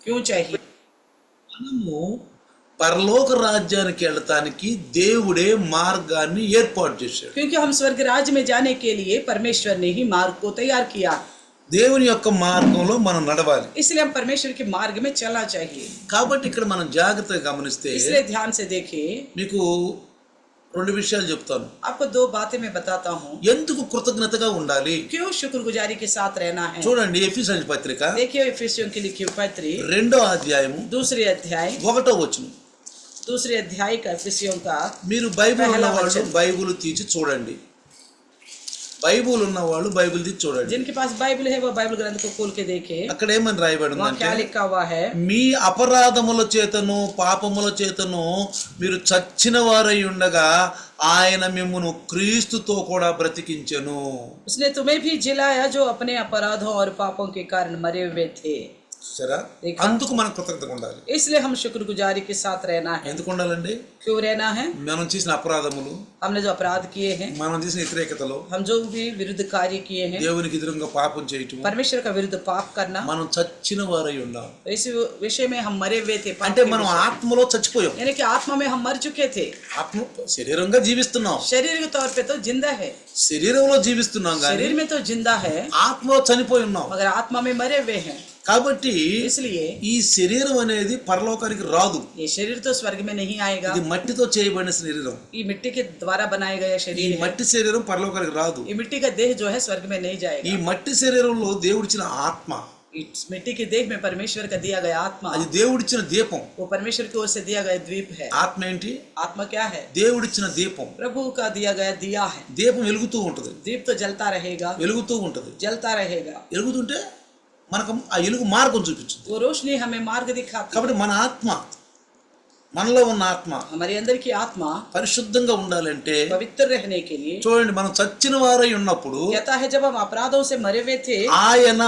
क्यों चाहिए? మనము పరలోక రాజ్యానికి వెళ్ళటానికి దేవుడే మార్గాన్ని ఏర్పాటు చేశాడు. क्योंकि हम स्वर्ग राज्य में जाने के लिए परमेश्वर ने ही मार्ग को तैयार किया, దేవుని యొక్క మార్గంలో మనం నడవాలి. इसलिए हम परमेश्वर के मार्ग में चलना चाहिए. కాబట్టి ఇక్కడ మనం జాగ్రత్తగా గమనిస్తే इसलिए ध्यान से देखें, మీకు రెండు విషయాలు చెప్తాను. आपको दो बातें मैं बताता हूँ. ఎందుకు కృతజ్ఞతగా ఉండాలి, क्यों शुक्रगुजारी के साथ रहना है. చూడండి ఎఫెసీయుల పత్రిక देखिए एफिसियों की लिखी पत्री 2వ అధ్యాయము दूसरे अध्याय 1వ వచనం. दूसरे अध्याय का एफिसियों का మీరు బైబిల్ पहला ఉన్నవాళ్ళు वचन. బైబిల్ తీసి చూడండి. బైబిల్ ఉన్నవాళ్ళు బైబిల్ తీసి చూడండి. जिनके पास बाइबल है वो बाइबल ग्रंथ को खोल के देखे. అక్కడ ఏమని రాయబడి वहाँ क्या ఉందంటే लिखा हुआ है? మీ అపరాధముల చేతను పాపముల చేతను మీరు చచ్చిన వారై ఉండగా ఆయన మిమ్మును క్రీస్తుతో కూడా బ్రతికించెను. उसने तुम्हें भी जिलाया जो अपने अपराधों और पापों के कारण मरे हुए थे. సరే, అందుకు మనం కృతజ్ఞతగా ఉండాలి. इसलिए हम शुक्रगुजारी के साथ रहना है. ఎందుకు ఉండాలండి? क्यों रहना है? మనం చేసిన అపరాధములు, हमने जो अपराध किए हैं, మనం చేసిన వ్యతిరేకతలు, हम जो भी विरुद्ध कार्य किए हैं, దేవునికి ఎదురుగా పాపం చేయటం, परमेश्वर का विरुद्ध पाप करना, మనం చచ్చిన వారై ఉన్నాం. तो इस विषय में हम मरे हुए थे. पाप అంటే के మనం विषय. ఆత్మలో చచ్చిపోయాం. यानी कि आत्मा में हम मर चुके थे. ఆత్మ శరీరంగా జీవిస్తున్నాం, शरीर के तौर पे तो जिंदा है, శరీరంలో జీవిస్తున్నాం కానీ शरीर में तो जिंदा है, ఆత్మలో చనిపోయి ఉన్నాం. मगर आत्मा में मरे हुए हैं. కాబట్టి इसलिए ఈ శరీరం అనేది పరలోకానికి రాదు. ये शरीर तो स्वर्ग में नहीं आएगा. ఇది మట్టితో చేయబడిన శరీరం. ये मिट्टी के द्वारा बनाया गया ఈ शरीर है. మట్టి శరీరం పరలోకానికి రాదు. ये मिट्टी का देह जो है स्वर्ग में नहीं ఈ जाएगा. మట్టి శరీరంలో దేవుడిచ్చిన ఆత్మ, इस मिट्टी के देह में परमेश्वर का दिया गया आत्मा, అది దేవుడిచ్చిన దీపం. वो परमेश्वर की ओर से दिया गया द्वीप है. ఆత్మ ఏంటి? आत्मा क्या है? దేవుడిచ్చిన దీపం. प्रभु का दिया गया दिया है. దీపం వెలుగుతూ ఉంటది, दीप तो जलता रहेगा, వెలుగుతూ ఉంటది. जलता रहेगा. వెలుగుతుంటే మనకు ఆ వెలుగు మార్గం చూపించింది. वो रोशनी हमें मार्ग दिखाती है. కాబట్టి మన ఆత్మ, మనలో ఉన్న ఆత్మ हमारे अंदर की आत्मा పరిశుద్ధంగా ఉండాలంటే पवित्र रहने के लिए చూడండి, మనం చచ్చిన వారై ఉన్నప్పుడు कहता है जब हम अपराधों से मरे हुए थे, ఆయన,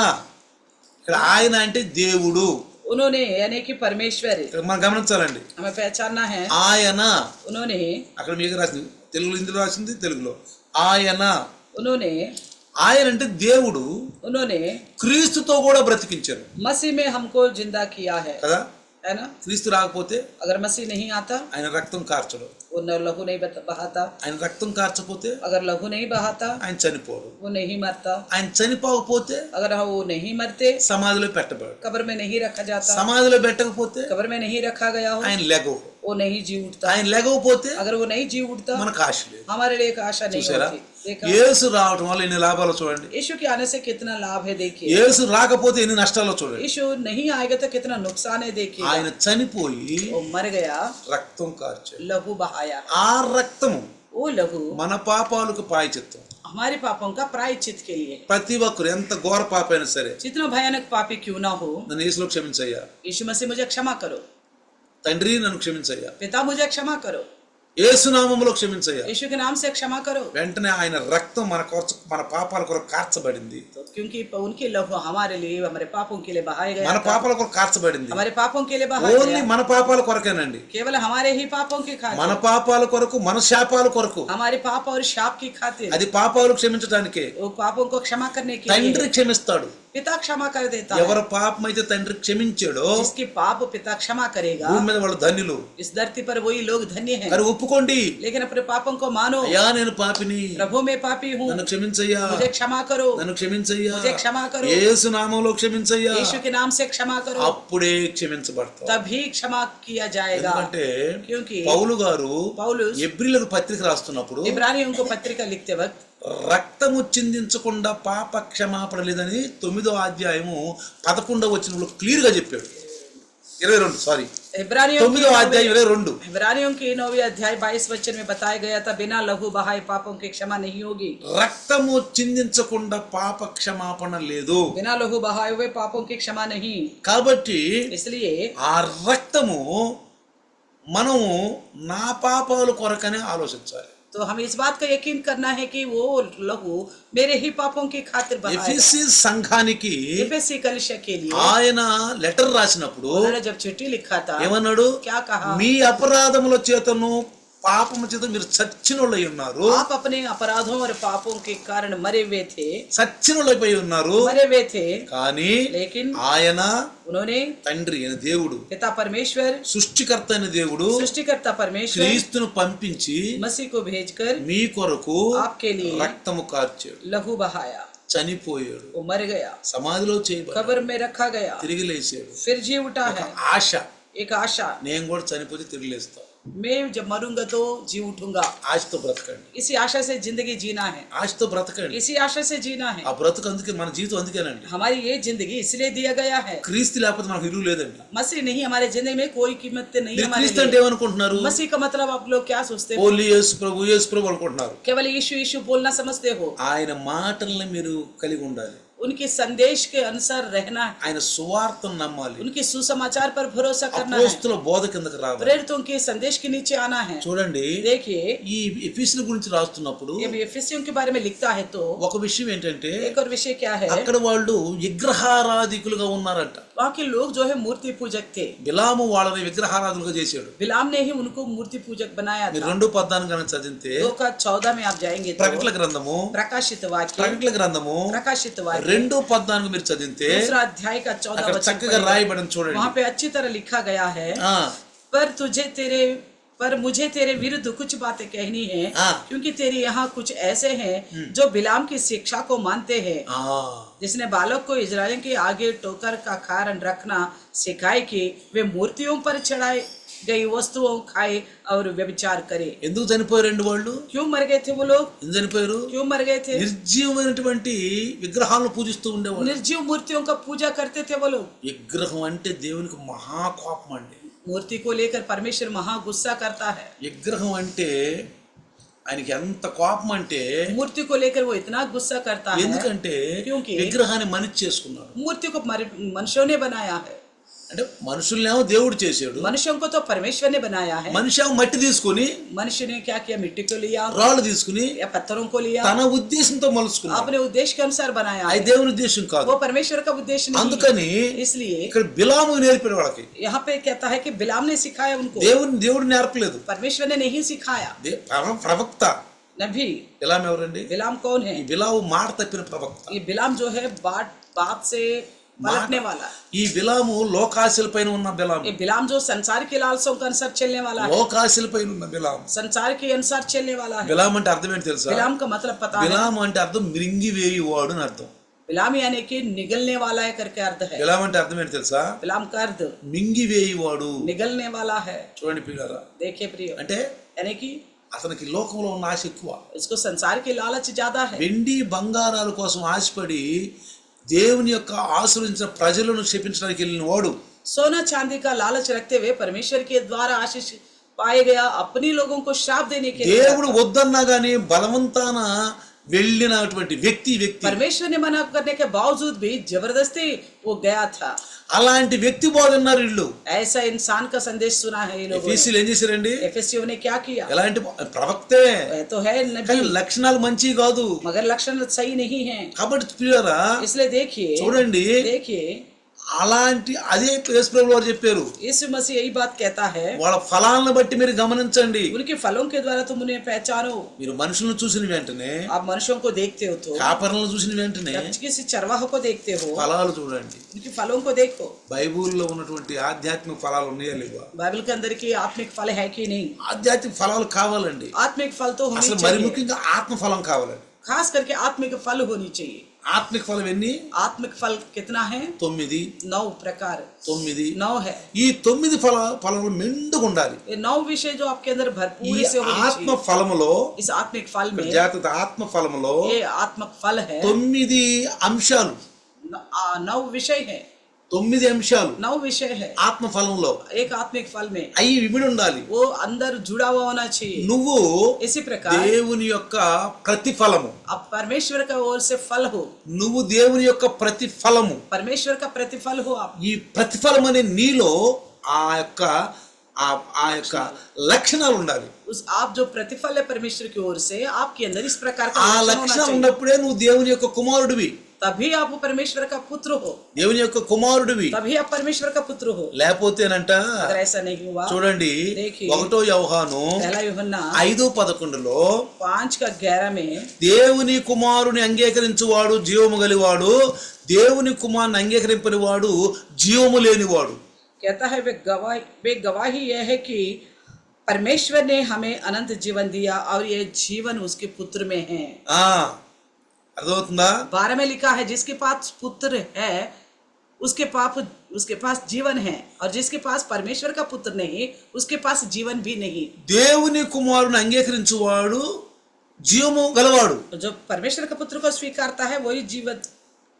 ఇక్కడ ఆయన అంటే దేవుడు, उन्होंने यानी कि परमेश्वर ఇక్కడ మనం గమనించాలండి. हमें पहचानना है. ఆయన उन्होंने అక్కడ మీకు రాసింది తెలుగులో, ఇందులో రాసింది తెలుగులో. ఆయన, उन्होंने ఆయన అంటే దేవుడు उन्होंने క్రీస్తుతో కూడా బ్రతికించారు मसीह में हमको जिंदा किया है కదా. है ना. క్రీస్తు రాకపోతే अगर मसीह नहीं आता, ఆయన రక్తం కార్చడు. वो न लहू नहीं बहाता. ఆయన రక్తం కార్చపోతే अगर लहू नहीं बहाता, ఆయన చనిపోడు. वो नहीं मरता. ఆయన చనిపోకపోతే अगर वो नहीं मरते, సమాధిలో పెట్టబడు. कब्र में नहीं रखा जाता. సమాధిలో పెట్టకపోతే कब्र में नहीं रखा गया हो, ఆయన లెగవు. वो नहीं जी उठता. ఆయన లెగకపోతే अगर वो नहीं जी उठता, మనకు ఆశ లేదు. हमारे लिए एक आशा नहीं చూసారా, होती. देखा, యేసు రావటం వల్ల ఎన్ని లాభాలు చూడండి. यीशु के आने से कितना लाभ है देखिए. యేసు రాకపోతే ఎన్ని నష్టాలు చూడండి. यीशु नहीं आएगा तो कितना नुकसान है देखिए. ఆయన చనిపోయి वो मर गया, రక్తం కార్చాడు. लहू बहाया. ఆ రక్తము वो लहू మన పాపాలకు ప్రాయచిత్తం. हमारे पापों का प्रायश्चित के लिए. ప్రతి ఒక్కరు ఎంత ఘోర పాపైనా సరే, जितना भयानक पापी क्यों ना हो, నన్ను యేసులో క్షమించయ్యా, यीशु मसीह मुझे क्षमा करो. తండ్రి నన్ను క్షమించయ్యా, पिता मुझे क्षमा करो. యేసు నామములో క్షమించయ్యా, यीशु के नाम से क्षमा करो. వెంటనే ఆయన రక్తం మన పాపాల కొరకు కార్చబడింది. तो क्योंकि उनके लहू हमारे लिए, हमारे पापों के लिए बहाया गया మన था. పాపాల కొరకు కార్చబడింది. हमारे पापों के लिए बहाया ఓన్లీ गया. మన పాపాల కొరకేనండి. केवल हमारे ही पापों के మన खातिर, పాపాల కొరకు, మన శాపాల కొరకు. हमारे पाप और शाप की खातिर, అది పాపాలు క్షమించడానికే. वो पापों को क्षमा करने के తండ్రి लिए క్షమిస్తాడు. पिता क्षमा कर देता है. ఎవరి పాపం అయితే తండ్రి క్షమించాడో जिसकी पाप पिता क्षमा करेगा, భూమి మీద వాళ్ళు ధన్యులు. इस धरती पर वही लोग धन्य हैं. మరి ఒప్పుకోండి, लेकिन अपने पापों को मानो. అయ్యా నేను పాపిని, प्रभु मैं पापी हूँ, నన్ను క్షమించయ్యా, मुझे क्षमा करो. నన్ను క్షమించయ్యా, मुझे क्षमा करो. యేసు నామములో క్షమించయ్యా. यीशु के नाम से क्षमा करो. అప్పుడే క్షమించబడతావు. तभी क्षमा किया जाएगा. ఎందుకంటే क्योंकि పౌలు గారు पौलुस ఎబ్రీలకు పత్రిక రాస్తున్నప్పుడు इब्रानियों को पत्रिका लिखते वक्त రక్తము చిందించకుండా పాప క్షమాపణ లేదని 9వ అధ్యాయము 11వ వచనంలో క్లియర్ గా చెప్పాడు. 22 సారీ इब्रानियों 9వ అధ్యాయం 22. की 9वीं अध्याय 22 वचन में बताया गया था, बिना लहू बहाए पापों की क्षमा नहीं होगी. రక్తము చిందించకుండా పాప క్షమాపణ లేదు. बिना लहू बहाए हुए पापों की क्षमा नहीं. కాబట్టి इसलिए ఆ రక్తము మనము నా పాపాల కొరకనే ఆలోచించాలి. तो हमें इस बात का यकीन करना है कि वो लहू मेरे ही पापों की खातिर बहाया. ఎఫెసీ సంఘానికి एफेसी कलीसिया के लिए ఆయన లెటర్ రాసినప్పుడు उन्होंने जब चिट्ठी लिखा था, ఏమన్నాడు? क्या कहा? మీ అపరాధముల చేతను పాపము చేత మీరు చచ్చినోళ్ళై ఉన్నారు. आप अपने अपराधों और पापों के कारण मरे हुए थे, చచ్చినోళ్ళైపోయి ఉన్నారు. मरे हुए थे, కానీ लेकिन ఆయన उन्होंने తండ్రి అయిన దేవుడు, पिता परमेश्वर, సృష్టికర్త అయిన దేవుడు सृष्टिकर्ता परमेश्वर క్రీస్తును పంపించి मसीह को भेजकर మీ కొరకు आपके लिए రక్తము కార్చాడు, लहू बहाया, చనిపోయాడు, वो मर गया, సమాధిలో చేయబడ్డాడు, कब्र में रखा गया, తిరిగి లేచాడు. फिर जी उठा है। ఆశ, एक आशा, నేను కూడా చనిపోతే తిరిగి లేస్తాను. मैं जब मरूंगा तो जी उठूंगा। ఆశతో బ్రతకండి, इसी आशा से जिंदगी जीना है, ఆశతో బ్రతకండి. इसी आशा से जीना है। ఆ బ్రతుకు అందుకే మన జీవితం అందుకేనండి. हमारी ये जिंदगी इसलिए दिया गया है। క్రీస్తు లేకపోతే మనకు విలువ లేదండి. मसीह नहीं हमारे जिंदगी में कोई कीमत नहीं మీరు हमारे క్రీస్తు అంటే लिए। ఏమనుకుంటున్నారు? मसीह का मतलब आप लोग क्या सोचते हो? ఓన్లీ యేసు ప్రభు అనుకుంటున్నారు. केवल यीशु यीशु बोलना समझते हो। ఆయన మాటల్ని మీరు కలిగి ఉండాలి. उनके संदेश के अनुसार रहना है, ఆయన సువార్తను నమ్మాలి. उनके सुसमाचार पर भरोसा करना है, అపోస్తల బోధ కిందకి రావాలి. प्रेरितों के संदेश के नीचे आना है। చూడండి, देखिए, ఈ ఎఫెసీయుల గురించి రాస్తున్నప్పుడు ये एफिसियों के बारे में लिखता है तो ఒక విషయం ఏంటంటే, एक और विषय क्या है, అక్కడ వాళ్ళు విగ్రహారాధికులుగా ఉన్నారంట. वहाँ के लोग जो है मूर्ति पूजक थे। బిలాము వాళ్ళని విగ్రహారాధులుగా చేశాడు. बिलाम ने ही उनको मूर्ति पूजक बनाया మీరు था। 2:14 కనుక చదివితే 2:14 में आप जाएंगे तो ప్రకటనల గ్రంథము प्रकाशित वाक्य, ప్రకటనల గ్రంథము प्रकाशित वाक्य 2:14 మీరు చదివితే दूसरा अध्याय का 14 అక్కడ वचन చక్కగా రాయబడిన చూడండి. वहाँ पे अच्छी तरह लिखा गया है, ఆ, पर मुझे तेरे विरुद्ध कुछ बातें कहनी है, हाँ। क्योंकि तेरे यहाँ कुछ ऐसे हैं जो बिलाम की शिक्षा को मानते हैं, ఆ, जिसने बालक को इजराइल के आगे टोकर का कारण रखना सिखाए कि वे मूर्तियों पर चढ़ाई गई वस्तुओं खाए और व्यभिचार करे। ఎందుకు చనిపోయారండి వాళ్ళు? क्यों मर गए थे वो लोग? ఎందుకు చనిపోయారు? क्यों मर गए थे? నిర్జీవమైనటువంటి విగ్రహాలను పూజిస్తూ ఉండేవాళ్ళు. निर्जीव मूर्तियों का पूजा करते थे वो लोग। విగ్రహం అంటే దేవునికి మహాకోపం అండి. मूर्ति को लेकर परमेश्वर महा गुस्सा करता है। విగ్రహం అంటే ఆయనకి ఎంత కోపం అంటే, मूर्ति को लेकर वो इतना गुस्सा करता है ఎందుకంటే क्योंकि విగ్రహాన్ని మనిషి చేసుకున్నాడు. मूर्ति को मनुष्यों ने बनाया है। అంటే మనుషుల్నేమో దేవుడు చేశాడు, मनुष्यों को तो परमेश्वर ने बनाया है। మనిషి ఏమో మట్టి తీసుకుని, मनुष्य ने क्या किया? मिट्टी को लिया రాళ్ళు తీసుకుని या पत्थरों को लिया, తన ఉద్దేశంతో మలుచుకున్నాడు. अपने उद्देश्य के अनुसार बनाया అది है। దేవుని ఉద్దేశం కాదు. वो परमेश्वर का उद्देश्य नहीं అందుకని है। इसलिए ఇక్కడ బిలాము నేర్పిన వాళ్ళకి यहाँ पे कहता है कि बिलाम ने सिखाया उनको, దేవుడు నేర్పలేదు. परमेश्वर ने नहीं सिखाया। ప్రవక్త नबी బిలాము ఎవరండి? बिलाम कौन है? ఈ బిలాము మాట తప్పిన ప్రవక్త. ये बिलाम जो है बात से पलटने वाला है। ఈ బిలాము లోకాశల పైన ఉన్న బిలాము, ये बिलाम जो संसार के लालसों के अनुसार चलने वाला है, లోకాశల పైన ఉన్న బిలాము. संसार के अनुसार चलने वाला है। బిలాము అంటే అర్థం ఏంటి తెలుసా? बिलाम का मतलब पता है? బిలాము అంటే అర్థం మిరింగివేయువాడు అని అర్థం. बिलाम यानी कि निगलने वाला है करके अर्थ है। బిలాము అంటే అర్థం ఏంటి తెలుసా? बिलाम का अर्थ మింగివేయువాడు, निगलने वाला है। చూడండి పిల్లరా, देखिए प्रिय, అంటే यानी कि అతనికి లోకంలో ఉన్న ఆశ ఎక్కువ. इसको संसार की लालच ज्यादा है। వెండి బంగారాల కోసం ఆశపడి దేవుని యొక్క ఆశ్రయించిన ప్రజలను శపించడానికి వెళ్ళిన వాడు, सोना चांदी का लालच रखते हुए परमेश्वर के द्वारा आशीष पाए गया अपने लोगों को श्राप देने के लिए, దేవుడు వద్దన్నా గానీ బలవంతాన వెళ్ళినటువంటి వ్యక్తి परमेश्वर ने मना करने के बावजूद भी जबरदस्ती वो गया था। అలాంటి వ్యక్తి బోధన్నారు వీళ్ళు. ऐसा इंसान का संदेश सुना है ये लोगों ने। ఎఫెసీయులు ఏం చేశారండి? एफेसियों ने क्या किया? ఎలాంటి ప్రవక్తే, वह तो है नबी, కానీ లక్షణాలు మంచివి కాదు. मगर लक्षण सही नहीं है। కాబట్టి ప్రియులారా, इसलिए देखिए చూడండి, అలాంటి అదే యేసుప్రభువు వారు చెప్పారు, यीशु मसीह यही बात कहता है, వాళ్ళ ఫలాలను బట్టి మీరు గమనించండి. उनके फलों के द्वारा तुम उन्हें पहचानो। మీరు మనుషులను చూసిన వెంటనే, आप मनुष्यों को देखते हो तो, కాపరులను చూసిన వెంటనే किसी चरवाहों को देखते हो, ఫలాలు చూడండి. उनके फलों को देखो। బైబిల్లో ఉన్నటువంటి ఆధ్యాత్మిక ఫలాలు ఉన్నాయా లేవా? बाइबल के अंदर की आत्मिक फल है कि नहीं? ఆధ్యాత్మిక ఫలాలు కావాలండి. आत्मिक फल तो होनी అసలు మరి चाहिए, ముఖ్యంగా ఆత్మ ఫలం కావాలండి. खास करके आत्मिक फल होनी चाहिए। ఆత్మిక ఫలం ఎన్ని? आत्मिक फल कितना है? 9. 9 प्रकार, 9 है। ఈ 9 ఫలములు మెండుగా ఉండాలి. ये 9 विषय जो आपके अंदर ఈ भरपूर से होनी ఆత్మ चाहिए। ఫలములో, इस आत्मिक फल में, జాగ్రత్త, ఆత్మ ఫలములో ये आत्मिक फल है, 9 అంశాలు, 9 विषय है, 9 అంశాలు 9 विषय है ఆత్మ ఫలంలో. एक आत्मिक फल में। అవి విమిడి ఉండాలి. वो अंदर जुड़ा हुआ होना चाहिए। నువ్వు इसी प्रकार దేవుని యొక్క ప్రతిఫలము, अब परमेश्वर का ओर से फल हो, నువ్వు దేవుని యొక్క ప్రతిఫలము. परमेश्वर का प्रतिफल हो आप। ఈ ప్రతిఫలం అనే నీలో ఆ యొక్క లక్షణాలు ఉండాలి. उस आप जो प्रतिफल है परमेश्वर की ओर से आपके अंदर इस प्रकार का ఆ लक्षण होना లక్షణాలు चाहिए। ఉన్నప్పుడే నువ్వు దేవుని యొక్క కుమారుడివి. तभी आप परमेश्वर का पुत्र हो, దేవుని యొక్క కుమారుడివి. तभी आप परमेश्वर का पुत्र हो। లేకపోతేనంట अगर ऐसा नहीं हुआ, చూడండి देखिए, 1 యోహాను पहला यूहन्ना 5:11 5:11 में దేవుని కుమారుని అంగీకరించువాడు జీవము గలివాడు, దేవుని కుమారుని అంగీకరింపని వాడు జీవము లేనివాడు. कहता है वे गवाही यह है कि परमेश्वर ने हमें अनंत जीवन दिया और ये जीवन उसके पुत्र में है। ఆ అర్థమవుతుందా? 12 में लिखा है जिसके पास पुत्र है उसके पास जीवन है, और जिसके पास परमेश्वर का पुत्र नहीं उसके पास जीवन भी नहीं। దేవుని కుమారుని అంగీకరించువాడు జీవము గలవాడు. जो परमेश्वर का पुत्र को स्वीकारता है वही जीवन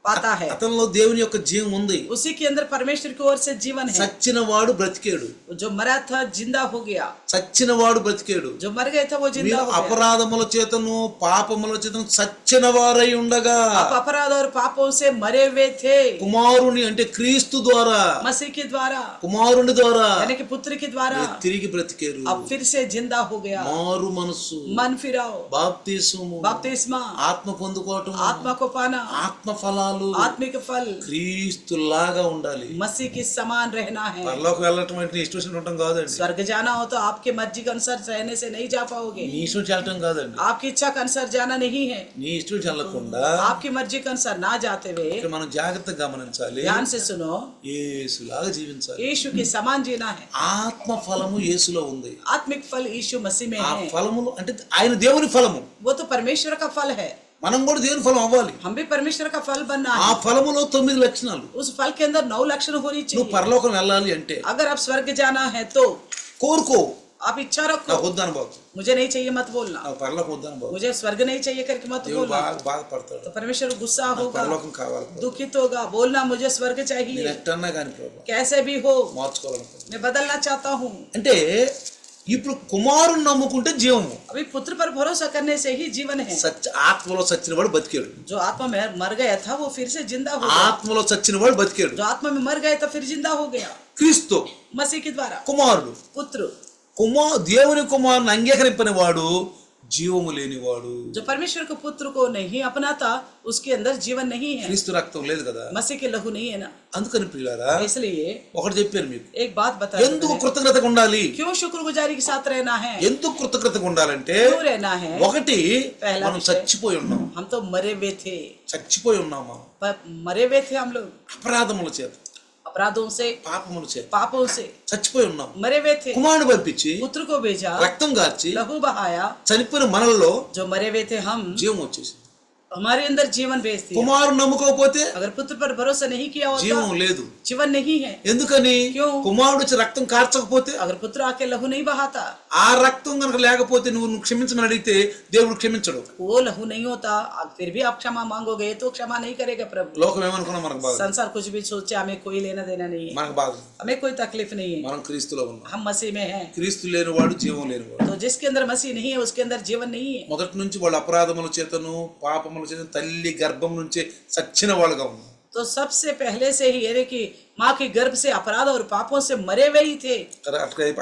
पाता है। అతనిలో దేవుని యొక్క జీవం ఉంది. उसी के अंदर परमेश्वर की ओर से जीवन है। చచ్చిన వాడు బ్రతికేడు. जो मरा था जिंदा हो गया, చచ్చిన వాడు బ్రతికేడు. जो मर गए थे वो जिंदा మీరు हो गया। అపరాధముల చేతను పాపముల చేతను చచ్చిన వారై ఉండగా आप अपराध और पापों से मरे हुए थे కుమారుని అంటే క్రీస్తు ద్వారా, मसीह के द्वारा, కుమారుని ద్వారా यानी कि पुत्र के द्वारा మీరు తిరిగి బ్రతికేరు. अब फिर से जिंदा हो गया। మారు మనసు, मन फिराओ, బాప్తిస్మము, बपतिस्मा, ఆత్మ పొందుకోవటం, आत्मा को पाना, ఆత్మ ఫలాలు आत्मिक फल క్రీస్తు లాగా ఉండాలి. मसीह के समान रहना है। పరలోకం వెళ్ళటం అంటే నీ ఇష్టం ఉండటం కాదండి. स्वर्ग जाना हो तो आपके मर्जी के अनुसार रहने से नहीं जा पाओगे। నీ ఇష్టం చెల్లటం కాదండి. आपकी इच्छा के अनुसार जाना नहीं है। నీ ఇష్టం చెల్లకుండా आपकी मर्जी के अनुसार ना जाते हुए ఇక్కడ మనం జాగ్రత్తగా గమనించాలి. ध्यान से सुनो, యేసులాగా జీవించాలి. यीशु के समान जीना है। ఆత్మ ఫలము యేసులో ఉంది. आत्मिक फल यीशु मसीह में ఆ है। ఫలములు అంటే ఆయన దేవుని ఫలము, वो तो परमेश्वर का फल है। మనం కూడా దేవుని ఫలం అవ్వాలి. हम भी परमेश्वर का फल बनना ఆ है। ఫలములో 9 లక్షణాలు. उस फल के अंदर 9 लक्षण होनी నువ్వు चाहिए। పరలోకం వెళ్ళాలి అంటే अगर आप स्वर्ग जाना है तो కోరుకో. आप इच्छा నాకు रखो, వద్దాను బాబు, मुझे नहीं चाहिए मत बोलना, నాకు పరలోకం వద్దాను బాబు. मुझे स्वर्ग नहीं चाहिए करके मत దేవుడు बोलना। బాధపడతాడు. तो परमेश्वर गुस्सा నాకు होगा, పరలోకం కావాలి ప్రభు. दुखित होगा, बोलना मुझे स्वर्ग నేను चाहिए। ఎట్టన్నా కానీ ప్రభు कैसे भी हो మార్చుకోవాలనుకో. मैं बदलना चाहता हूँ। అంటే ఇప్పుడు కుమారుని నమ్ముకుంటే జీవము, अभी पुत्र पर भरोसा करने से ही जीवन है। ఆత్మలో చచ్చినవాడు బతికాడు. जो आत्मा में मर गया था वो फिर से जिंदा हो गया। ఆత్మలో చచ్చినవాడు బతికాడు. जो आत्मा में मर गया था फिर जिंदा हो गया క్రీస్తు मसीह के द्वारा। కుమారుడు, पुत्र దేవుని కుమారుని అంగీకరింపని వాడు జీవము లేనివాడు. जो परमेश्वर के पुत्र को नहीं अपनाता उसके अंदर जीवन नहीं है। క్రీస్తు రక్తం లేదు కదా. मसीह के लहू नहीं है ना। అందుకని ప్రియులారా इसलिए ఒకటి చెప్పాను మీకు, एक बात बता ఎందుకు కృతజ్ఞతగా ఉండాలి, क्यों शुक्रगुजारी के साथ रहना है, ఎందుకు కృతజ్ఞతగా ఉండాలంటే क्यों रहना है। ఒకటి पहला మనం विषय, చచ్చిపోయి ఉన్నాం. हम तो मरे हुए थे, చచ్చిపోయి ఉన్నాం మనం मरे हुए थे हम लोग అపరాధముల చేత, अपराधों से, పాపముల చేత पापों से చచ్చిపోయి ఉన్నాం. मरे हुए थे। కుమారుడు పంపించి पुत्र को भेजा, రక్తం గార్చి लहू बहाया, చనిపోయిన మనల్లో जो मरे हुए थे हम, జీవం వచ్చేసి. हमारे अंदर जीवन भेज दिया। కుమారుడు నమ్ముకోకపోతే अगर पुत्र पर भरोसा नहीं किया జీవం होता లేదు. जीवन नहीं है। ఎందుకని? क्यों? కుమారుడు వచ్చి రక్తం కార్చకపోతే, अगर पुत्र आके लहू नहीं बहाता, ఆ రక్తం కనుక లేకపోతే నువ్వు క్షమించమని అడిగితే దేవుడు క్షమించడు. वो लहू नहीं होता, फिर भी आप क्षमा मांगोगे तो क्षमा नहीं करेगा प्रभु। లోకం ఏమనుకున్నా మనకు బాధ, संसार कुछ भी सोचे हमें कोई लेना देना नहीं है, మనకు బాధ. हमें कोई तकलीफ नहीं है, మనం క్రీస్తులో ఉన్నాం. हम मसीह में हैं। క్రీస్తు లేనివాడు జీవం లేనివాడు. तो जिसके अंदर मसीह नहीं है उसके अंदर जीवन नहीं है। మొదటి నుంచి వాళ్ళ అపరాధముల చేతను పాపముల చేతను తల్లి గర్భం నుంచే చచ్చిన వాళ్ళుగా ఉన్నారు. तो सबसे पहले से ही यानी कि माँ के गर्भ से अपराध और पापों से मरे हुए ही थे।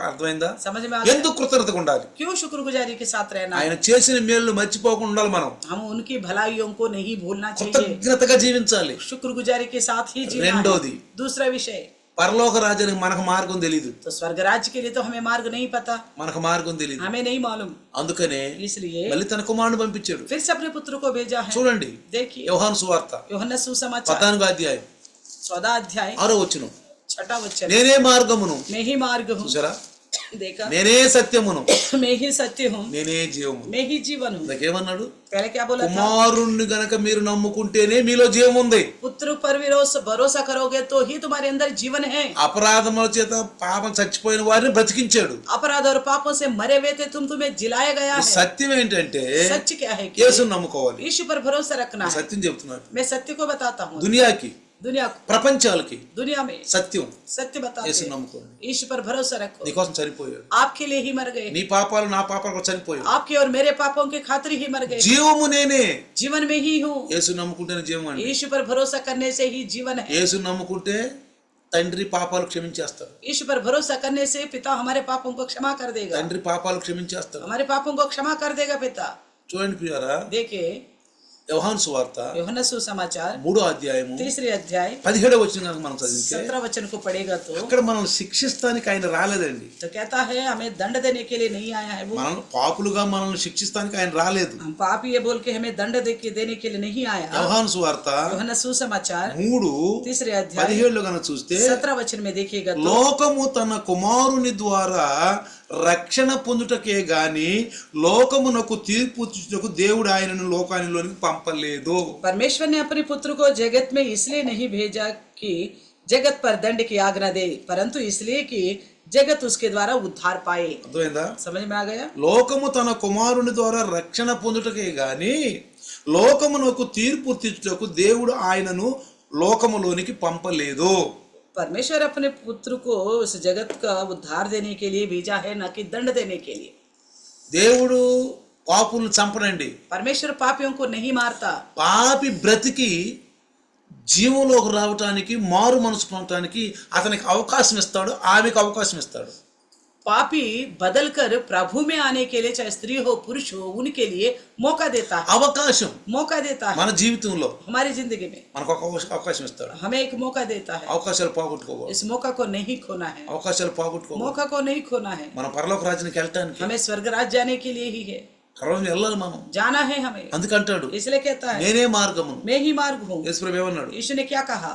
అర్థమైందా? समझ में आ गया? ఎందుకు కృతజ్ఞతగా ఉండాలి? क्यों शुक्रगुजारी के साथ रहना है। ఆయన చేసిన మేలు మర్చిపోకుండా ఉండాలి. మనం हम उनकी भलाइयों को नहीं भूलना चाहिए, కృతజ్ఞతగా జీవించాలి. शुक्रगुजारी के साथ ही जीना రెండోది, है। दूसरा विषय, పరలోక రాజ్యానికి మనకు మార్గం తెలియదు. तो स्वर्ग राज्य के लिए तो हमें मार्ग नहीं पता, మనకు మార్గం తెలియదు. हमें नहीं मालूम, అందుకనే इसलिए మళ్ళీ తన కుమారుడు పంపించాడు. फिर से अपने पुत्र को भेजा है। చూడండి देखिए యోహాను సువార్త यूहन्ना सुसमाचार 14వ అధ్యాయం 14 अध्याय 6వ వచనం, 6वां वचन, నేనే మార్గమును, मैं ही मार्ग हूँ, చూసారా, देखा, నేనే సత్యమును, मैं ही सत्य हूँ, నేనే జీవము. मैं ही जीवन हूँ। నాకేమన్నాడు? पहले क्या बोला था? కుమారుణ్ణి గనక మీరు నమ్ముకుంటేనే మీలో జీవం ఉంది. पुत्र पर भरोसा करोगे तो ही तुम्हारे अंदर जीवन है। అపరాధముల చేత పాపం చచ్చిపోయిన వారిని బ్రతికించాడు. अपराध और पापों से मरे हुए थे तुम्हें जिलाया गया ఈ है। సత్యం ఏంటంటే सच क्या है कि యేసుని నమ్ముకోవాలి. यीशु पर भरोसा रखना है। సత్యం చెప్తున్నాడు. मैं सत्य को बताता हूँ, దునియాకి, दुनिया को, ప్రపంచాలకి दुनिया में సత్యం सत्य बताते యేసుని हैं। నమ్ముకోండి. यीशु पर भरोसा रखो, నీకోసం చనిపోయాడు. आपके लिए ही मर गए, నీ పాపాలు నా పాపాలు కూడా చనిపోయాడు. आपके और मेरे पापों के खातिर ही मर गए। జీవము నేనే. जीवन में ही हूँ, యేసు నమ్ముకుంటేనే జీవం అండి. यीशु पर भरोसा करने से ही जीवन है। యేసు నమ్ముకుంటే తండ్రి పాపాలు క్షమించేస్తాడు. यीशु पर भरोसा करने से पिता हमारे पापों को क्षमा कर देगा, తండ్రి పాపాలు క్షమించేస్తాడు. हमारे पापों को क्षमा कर देगा पिता। చూడండి ప్రియారా, देखिए యోహాను సువార్త यूहन्ना सुसमाचार 3వ అధ్యాయము 3 अध्याय 17వ వచనం కనుక మనం చదివితే 17 वचन को पढ़ेगा तो అక్కడ మనల్ని శిక్షిస్తానికి ఆయన రాలేదండి. कहता है हमें दंड देने के लिए नहीं आया है वो, మనం పాపులుగా మనల్ని శిక్షిస్తానికి ఆయన రాలేదు. हम पापी ये बोल के हमें दंड देने के लिए नहीं आया। యోహాను సువార్త यूहन्ना सुसमाचार 3 3 अध्याय 17 కనుక చూస్తే 17 वचन में देखिएगा तो లోకము తన కుమారుని ద్వారా రక్షణ పొందుటకే గాని లోకమునకు తీర్పు ఇచ్చుటకు దేవుడు ఆయనను లోకానిలోనికి పంపలేదు. परमेश्वर ने अपने पुत्र को जगत में इसलिए नहीं भेजा कि जगत पर दंड की आज्ञा दे, परंतु इसलिए कि जगत उसके द्वारा उद्धार पाए। అర్థమైందా? समझ में आ गया? లోకము తన కుమారుని ద్వారా రక్షణ పొందుటకే గాని లోకమునకు తీర్పు తీర్చుటకు దేవుడు ఆయనను లోకములోనికి పంపలేదు. परमेश्वर अपने पुत्र को उस जगत का उद्धार देने के लिए भेजा है, न कि दंड देने के लिए। దేవుడు పాపులను చంపనండి. परमेश्वर पापियों को नहीं मारता। పాపి బ్రతికి జీవంలోకి రావటానికి మారు మనసు పొందటానికి అతనికి అవకాశం ఇస్తాడు, ఆమెకు అవకాశం ఇస్తాడు. पापी बदलकर प्रभु में आने के लिए, चाहे स्त्री हो पुरुष हो, उनके लिए मौका देता है। అవకాశం मौका देता है మన జీవితంలో हमारी जिंदगी में, మనకు ఒక అవకాశం ఇస్తాడు. हमें एक मौका देता है। అవకాశాలు పోగొట్టుకోకూడదు. इस मौका को नहीं खोना है, అవకాశాలు పోగొట్టుకోకూడదు. मौका को नहीं खोना है। మన పరలోక రాజ్యానికి వెళ్ళటానికి हमें स्वर्ग राज्य जाने के लिए ही है, పరలోకం వెళ్ళాలి మనం. जाना है हमें। అందుకంటాడు इसलिए कहता है నేనే మార్గము. मैं ही मार्ग हूँ। యేసుప్రభు ఏమన్నాడు? यीशु ने क्या कहा?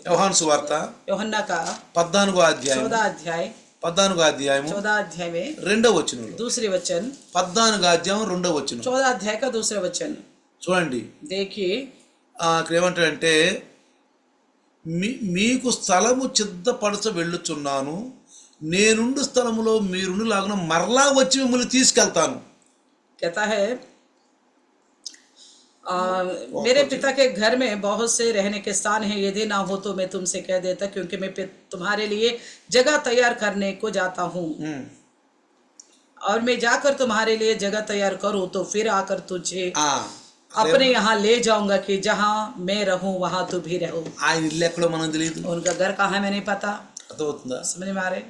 యోహాను సువార్త यूहन्ना का 14వ అధ్యాయం 14 अध्याय 14వ అధ్యాయము 14 अध्याय में 2వ వచనంలో दूसरे वचन, 14వ అధ్యాయం 2వ వచనం 14 अध्याय का दूसरा वचन చూడండి. देखिए, ఇక్కడ ఏమంటాడంటే మీకు స్థలము సిద్ధపరచ వెళ్ళుచున్నాను, నేనుండు స్థలములో మీరుండులాగున మరలా వచ్చి మిమ్మల్ని తీసుకెళ్తాను. कहता है मेरे पिता के घर में बहुत से रहने के स्थान हैं, यदि ना हो तो मैं तुमसे कह देता, क्योंकि मैं तुम्हारे लिए जगह तैयार करने को जाता हूँ। और मैं जाकर तुम्हारे लिए जगह तैयार करूँ तो फिर आकर तुझे अपने यहाँ ले जाऊंगा कि जहाँ मैं रहूँ वहाँ तू भी रहो। ఆయన ఇల్లు ఎక్కడో మనకు తెలియదు. उनका घर कहाँ है मैं नहीं पता। అర్థమవుతుందా? समझ में आ रहे?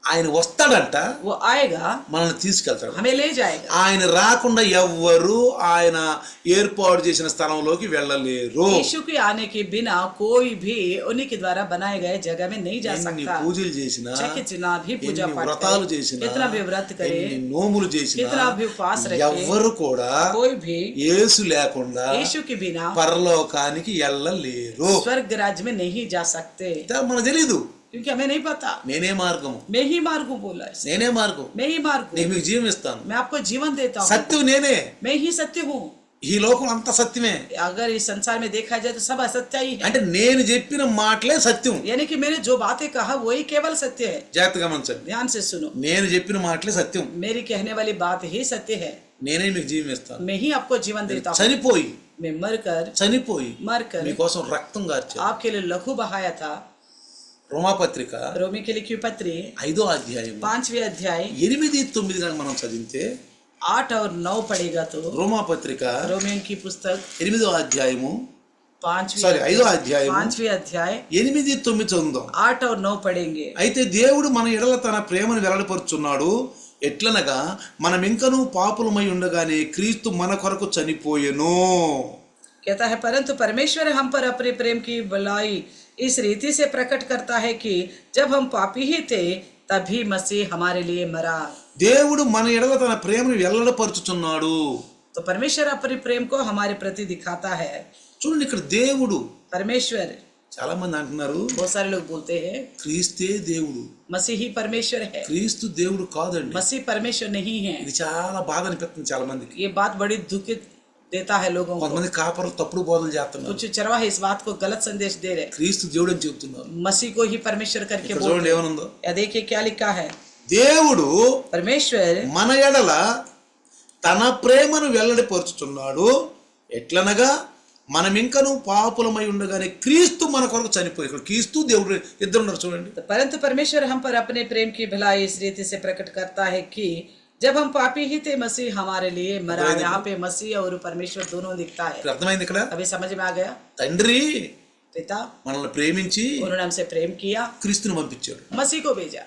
ఆయన వస్తాడంట, वो आएगा, మనల్ని తీసుకెళ్తాడు. हमें ले जाएगा। ఆయన రాకుండా ఎవ్వరు ఆయన ఏర్పాటు చేసిన స్థలంలోకి వెళ్ళలేరు. यीशु के आने के बिना कोई भी उन्हीं के द्वारा बनाए गए जगह में नहीं जा ఎన్ని सकता। పూజలు చేసినా, चाहे कितना भी पूजा ఎన్ని पाठ వ్రతాలు करे, చేసినా, कितना भी व्रत करे, ఎన్ని నోములు చేసినా, कितना भी उपवास रखे, ఎవ్వరు కూడా कोई भी యేసు లేకుండా यीशु के बिना పరలోకానికి వెళ్ళలేరు. स्वर्ग राज्य में नहीं जा सकते, మనకు తెలీదు. क्योंकि हमें नहीं पता। నేనే మార్గము, मैं ही मार्ग हूँ बोला है, నేనే మార్గం, मैं ही मार्ग हूँ, నేను మీకు జీవం ఇస్తాను. मैं आपको जीवन देता हूँ, సత్యం నేనే. मैं ही सत्य हूँ। ఈ లోకం అంతా సత్యమే. अगर इस संसार में देखा जाए तो सब असत्य ही है, అంటే నేను చెప్పిన మాటలే సత్యం. यानी कि मैंने जो बातें कहा वही केवल सत्य है। జాగ్రత్తగా గమనించండి. ध्यान से सुनो, నేను చెప్పిన మాటలే సత్యం. मेरी कहने वाली बात ही सत्य है। నేనే మీకు జీవం ఇస్తాను. मैं ही आपको जीवन देता हूँ। చనిపోయి मैं చనిపోయి मरकर మీకోసం రక్తం గార్చాను. आपके लिए लहू बहाया था। రోమాపత్రిక रोमी के लिखी पत्री 5వ అధ్యాయం 5वें अध्याय 8-9 కనుక మనం చదివితే 8 और 9 पढ़ेगा तो రోమాపత్రిక रोमियों की पुस्तक 8వ అధ్యాయము 5वें 5వ అధ్యాయము 5वें अध्याय 8-9 చదువుదాం. 8 और 9 पढ़ेंगे। అయితే దేవుడు మన ఎడల తన ప్రేమను వెల్లడిపరుచున్నాడు. ఎట్లనగా మనం ఇంకనూ పాపులమై ఉండగానే క్రీస్తు మన కొరకు చనిపోయెను. कहता है परंतु परमेश्वर हम पर अपने प्रेम की बड़ाई इस रीति से प्रकट करता है कि जब हम पापी ही थे तभी मसीह हमारे लिए मरा। దేవుడు మన ఎడల తన ప్రేమను వెల్లడిపరుచుచున్నాడు. तो परमेश्वर अपने प्रेम को हमारे प्रति दिखाता है। చూడండి, ఇక్కడ దేవుడు. परमेश्वर, చాలా మంది అంటున్నారు बहुत सारे लोग बोलते हैं క్రీస్తే దేవుడు. मसीह ही परमेश्वर है। క్రీస్తు దేవుడు కాదండి. मसीह परमेश्वर नहीं है। ఇది చాలా బాధ అనిపిస్తుంది చాలా మందికి. ये बात बड़ी दुखित देता है लोगों को। కొంతమంది కాపరులు తప్పుడు బోధలు చేస్తున్నారు. कुछ चरवाहे इस बात को गलत संदेश दे रहे, క్రీస్తు దేవుడు అని చెప్తున్నారు. मसीह को ही परमेश्वर करके ఇక్కడ बोलते చూడండి ఏమనుందో. हैं। या देखिए क्या लिखा है, దేవుడు परमेश्वर మన ఎడల తన ప్రేమను వెల్లడిపరుచుచున్నాడు. ఎట్లనగా మనం ఇంకనూ పాపులమై ఉండగానే క్రీస్తు మన కొరకు చనిపోయి. ఇక్కడ క్రీస్తు దేవుడు ఇద్దరు ఉన్నారు చూడండి. परंतु परमेश्वर हम पर अपने प्रेम की भलाई इस रीति से प्रकट करता है कि जब हम पापी ही थे मसीह हमारे लिए मरा। यहाँ पे मसीह और परमेश्वर दोनों दिखता है। ఇక్కడ అర్థమైంది. ఇక్కడ अभी समझ में आ गया। తండ్రి पिता మనల్ని ప్రేమించి उन्होंने हमसे प्रेम किया, క్రీస్తుని పంపించాడు. मसीह को भेजा।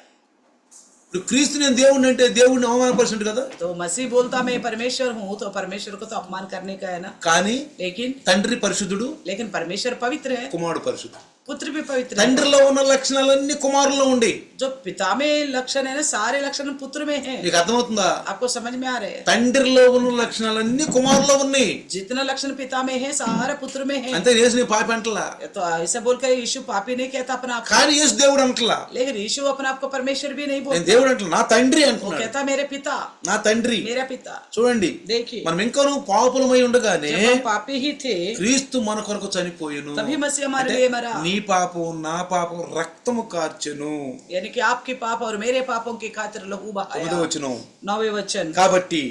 ఇప్పుడు క్రీస్తు నేను దేవుడిని అంటే దేవుడిని అవమానపరిచినట్టు కదా. तो मसीह बोलता मैं परमेश्वर हूँ, तो परमेश्वर को तो अपमान करने का है ना. కానీ लेकिन తండ్రి పరిశుద్ధుడు, परमेश्वर पवित्र है, కుమారుడు పరిశుద్ధుడు. पुत्र भी पवित्र है. తండ్రిలో ఉన్న లక్షణాలన్నీ కుమారుల్లో ఉండి. जो पिता में लक्षण है ना, सारे लक्षण पुत्र में है. నీకు అర్థమవుతుందా? आपको समझ में आ रहे हैं? తండ్రిలో ఉన్న లక్షణాలన్నీ కుమారుల్లో ఉన్నాయి. जितना लक्षण पिता में है सारा पुत्र में है. అంతే. యేసు నీ పాపి అంటలా. तो ऐसा बोलकर यीशु पापी नहीं कहता अपना आप, కానీ యేసు దేవుడు అంటలా. लेकिन यीशु अपने आप को परमेश्वर भी नहीं నేను बोलता. దేవుడు అంటలా, నా తండ్రి वो అంటున్నాడు. कहता मेरे पिता, నా తండ్రి. मेरा पिता. చూడండి, देखिए, మనం ఇంకాను పాపులమై ఉండగానే जब हम पापी ही थे క్రీస్తు మన కొరకు చనిపోయెను. तभी मसीह हमारे అంటే लिए मरा. నీ పాపం నా పాపం రక్తము కార్చెను. यानी कि आपके पाप और मेरे पापों की खातिर लहू बहाया. 9వ వచనం. 9वें वचन. కాబట్టి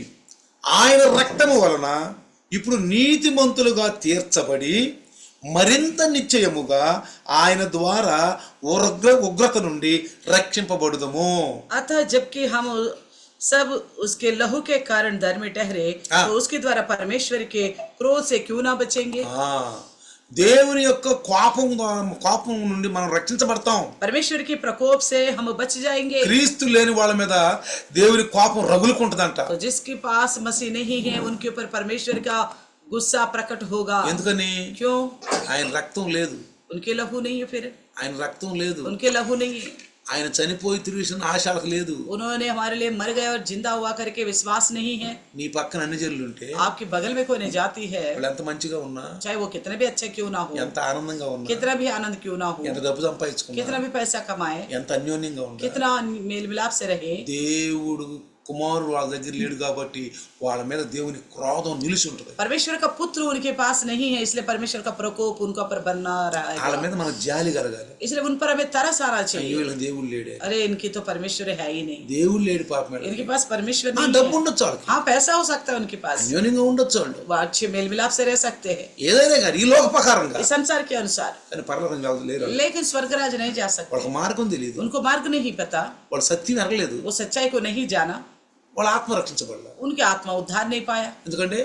ఆయన రక్తము వలన ఇప్పుడు నీతిమంతులుగా తీర్చబడి మరింత నిశ్చయముగా ఆయన ద్వారా ఉగ్రత నుండి రక్షింపబడుదము. अतः जबकि हम सब उसके लहू के कारण धर्मी ठहरे, तो उसके द्वारा परमेश्वर के क्रोध से क्यों ना बचेंगे. దేవుని యొక్క కోపం నుండి మనం రక్షించబడతాం. परमेश्वर के प्रकोप से हम बच जाएंगे. క్రీస్తు లేని వాళ్ళ మీద దేవుని కోపం రగులుకుంటదంట. तो जिसके पास मसीह नहीं है उनके ऊपर परमेश्वर का गुस्सा प्रकट होगा. ఎందుకని? क्यों? ఆయన రక్తం లేదు. उनके लहू नहीं है. फिर ఆయన రక్తం లేదు. उनके लहू नहीं है. ఆయన చనిపోయి తిరిగిన ఆశలకు లేదు. उन्होंने हमारे लिए मर गए और जिंदा हुआ करके विश्वास नहीं है. నీ పక్కన అన్ని జల్లు ఉంటే, आपके बगल में कोई नहीं जाती है, వాళ్ళు ఎంత మంచిగా ఉన్నా, चाहे वो कितने भी अच्छे क्यों ना हो, ఎంత ఆనందంగా ఉన్నా, कितना भी आनंद क्यों ना हो, ఎంత డబ్బు సంపాదించుకున్నా, कितना भी पैसा कमाए, ఎంత అన్యోన్యంగా ఉన్నా, कितना मेल मिलाप से रहे, దేవుడు కుమారుడు వాళ్ళ దగ్గర లేడు కాబట్టి వాళ్ళ మీద దేవుని క్రోధం నిలిచి ఉంటుంది. परमेश्वर का पुत्र उनके पास नहीं है, इसलिए परमेश्वर का प्रकोप उनका पर बना रहा है. వాళ్ళ మీద మనకు జాలి కలగాలి. इसलिए उन पर हमें तरस आना అయ్యో चाहिए. వీళ్ళకి దేవుడు లేడే, अरे इनकी तो परमेश्वर है ही नहीं, దేవుడు లేడు పాపం. इनके पास परमेश्वर ఆ नहीं డబ్బు है. ఉండొచ్చు వాళ్ళకి, हाँ पैसा हो सकता है उनके पास, అన్యోన్యంగా ఉండొచ్చు వాళ్ళు, वो अच्छे मेल मिलाप से रह सकते हैं ఏదైనా కానీ ఈ లోక ప్రకారంగా. इस संसार के अनुसार, కానీ పరలోకం కాదు లేరు. लेकिन स्वर्गराज नहीं जा सकते. వాళ్ళకి మార్గం తెలియదు, उनको मार्ग नहीं पता, వాళ్ళు సత్యం ఎరగలేదు, वो सच्चाई को नहीं जाना, వాళ్ళ ఆత్మ రక్షించబడలేదు. उनके आत्मा उद्धार नहीं पाया, ఎందుకంటే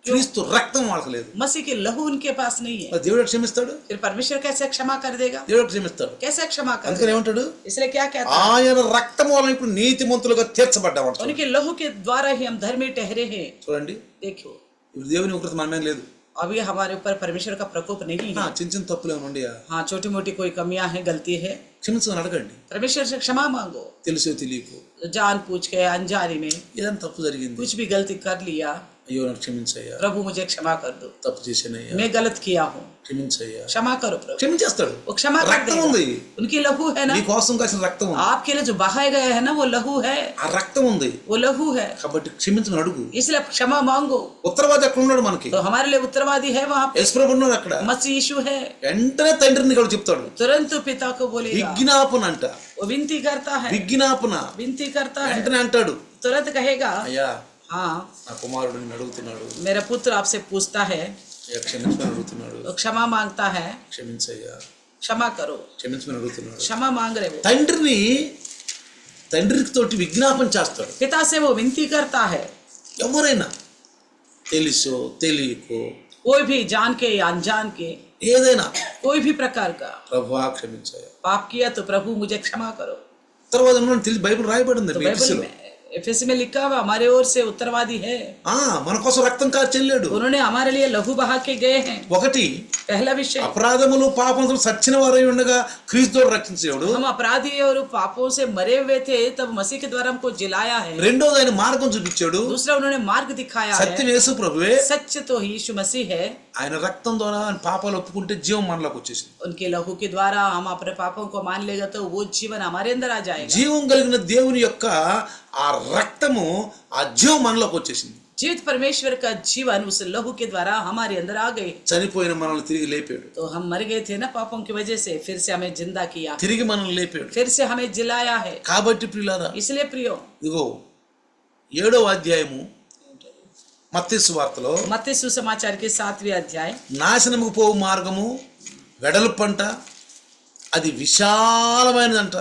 క్రీస్తు రక్తం వాళ్ళకి లేదు. मसीह के लहू उनके पास नहीं है. మరి దేవుడు క్షమిస్తాడు? फिर परमेश्वर कैसे क्षमा कर देगा, దేవుడు క్షమిస్తాడు. कैसे क्षमा कर అందుకని देगा? ఏమంటాడు? इसलिए क्या कहता है, ఆయన రక్తం వలన ఇప్పుడు నీతిమంతులుగా తీర్చబడ్డామంట. उनके लहू के द्वारा ही हम धर्मी ठहरे हैं. చూడండి, देखो, ఇప్పుడు దేవుని ఉగ్రత మన మీద లేదు. अभी हमारे ऊपर परमेश्वर का प्रकोप नहीं है. చిన్న చిన్న తప్పులు ఏమైనా ఉన్నాయా? हाँ, छोटी मोटी कोई कमियां हैं, गलती है, క్షమించమని అడగండి. परमेश्वर से क्षमा मांगो. తెలుసో తెలియకో जान पूछ के अनजाने में ఏదైనా తప్పు జరిగింది, कुछ भी गलती कर लिया, అయ్యో నాకు క్షమించయ్యా, प्रभु मुझे क्षमा कर दो, తప్పు చేశానయ్యా, मैं गलत किया हूँ, క్షమించయ్యా, क्षमा करो प्रभु. క్షమించేస్తాడు. वो क्षमा कर రక్తం ఉంది, देगा. उनकी लहू है ना, నీ కోసం కాసిన రక్తం ఉంది, आपके लिए जो बहाए गए हैं ना, वो लहू है, ఆ రక్తం ఉంది वो लहू है. కాబట్టి క్షమించమని అడుగు. इसलिए क्षमा मांगो. ఉత్తరవాది అక్కడ ఉన్నాడు మనకి, तो हमारे लिए उत्तरवादी है वहाँ पे, యేసుప్రభు ఉన్నాడు అక్కడ. मसीह यीशु है. వెంటనే తండ్రిని కూడా చెప్తాడు, तुरंत पिता को बोलेगा, విజ్ఞాపన అంట, वो विनती करता है, విజ్ఞాపన विनती करता है, వెంటనే అంటాడు, तुरंत कहेगा, అయ్యా हाँ నా కుమారుడు నిన్ను అడుగుతున్నాడు, मेरा पुत्र आपसे पूछता है, అయ్యా క్షమించమని అడుగుతున్నాడు, तो क्षमा मांगता है, క్షమించయ్యా, क्षमा करो, క్షమించమని అడుగుతున్నాడు. क्षमा मांग रहे वो. తండ్రికి తోటి విజ్ఞాపన చేస్తాడు. पिता से वो विनती करता है. ఎవరైనా తెలుసో తెలియకో कोई भी जान के या अनजान के, ఏదైనా कोई भी प्रकार का ప్రభువా క్షమించయ్యా. पाप किया तो प्रभु मुझे क्षमा करो. తర్వాత తెలిసి బైబిల్ రాయబడింది तो बाइबल में एफएससी में लिखा हुआ हमारे ओर से उत्तरवादी है. మన కోసం రక్తం కార్చి వెళ్ళాడు. उन्होंने हमारे लिए लहू बहा के गए हैं. ఒకటి, पहला विषय, అపరాధములు పాపములు సచ్చిన వారై ఉండగా క్రీస్తు రక్షించేవాడు. हम अपराधी और पापों से मरे हुए थे, तब मसीह के द्वारा हमको जिलाया है. రెండోది ఆయన మార్గం చూపించాడు. दूसरा, उन्होंने मार्ग दिखाया సత్యం है. యేసు ప్రభువే. सच तो यीशु मसीह है. ఆయన రక్తం ద్వారా ఆయన పాపాలు ఒప్పుకుంటే జీవం మనలోకి వచ్చేసింది. उनके लहू के द्वारा हम अपने पापों को मान लेगा तो वो जीवन हमारे अंदर आ जाएगा. జీవం కలిగిన దేవుని యొక్క ఆ రక్తము ఆ జీవం మనలోకి వచ్చేసింది. जीवित परमेश्वर का जीवन उस लहू के द्वारा हमारे अंदर आ गए. చనిపోయిన మనల్ని తిరిగి లేపాడు. तो हम मर गए थे ना पापों की वजह से, फिर से हमें जिंदा किया, తిరిగి మనల్ని లేపాడు. फिर से हमें जिलाया है. కాబట్టి ప్రియులారా, इसलिए प्रियो, ఇదిగో 7వ అధ్యాయము మత్తయి సువార్తలో मत्ती सुसमाचार के 7वें अध्याय, నాశనముకు పోవు మార్గము వెడల్పంట, అది విశాలమైనదంట,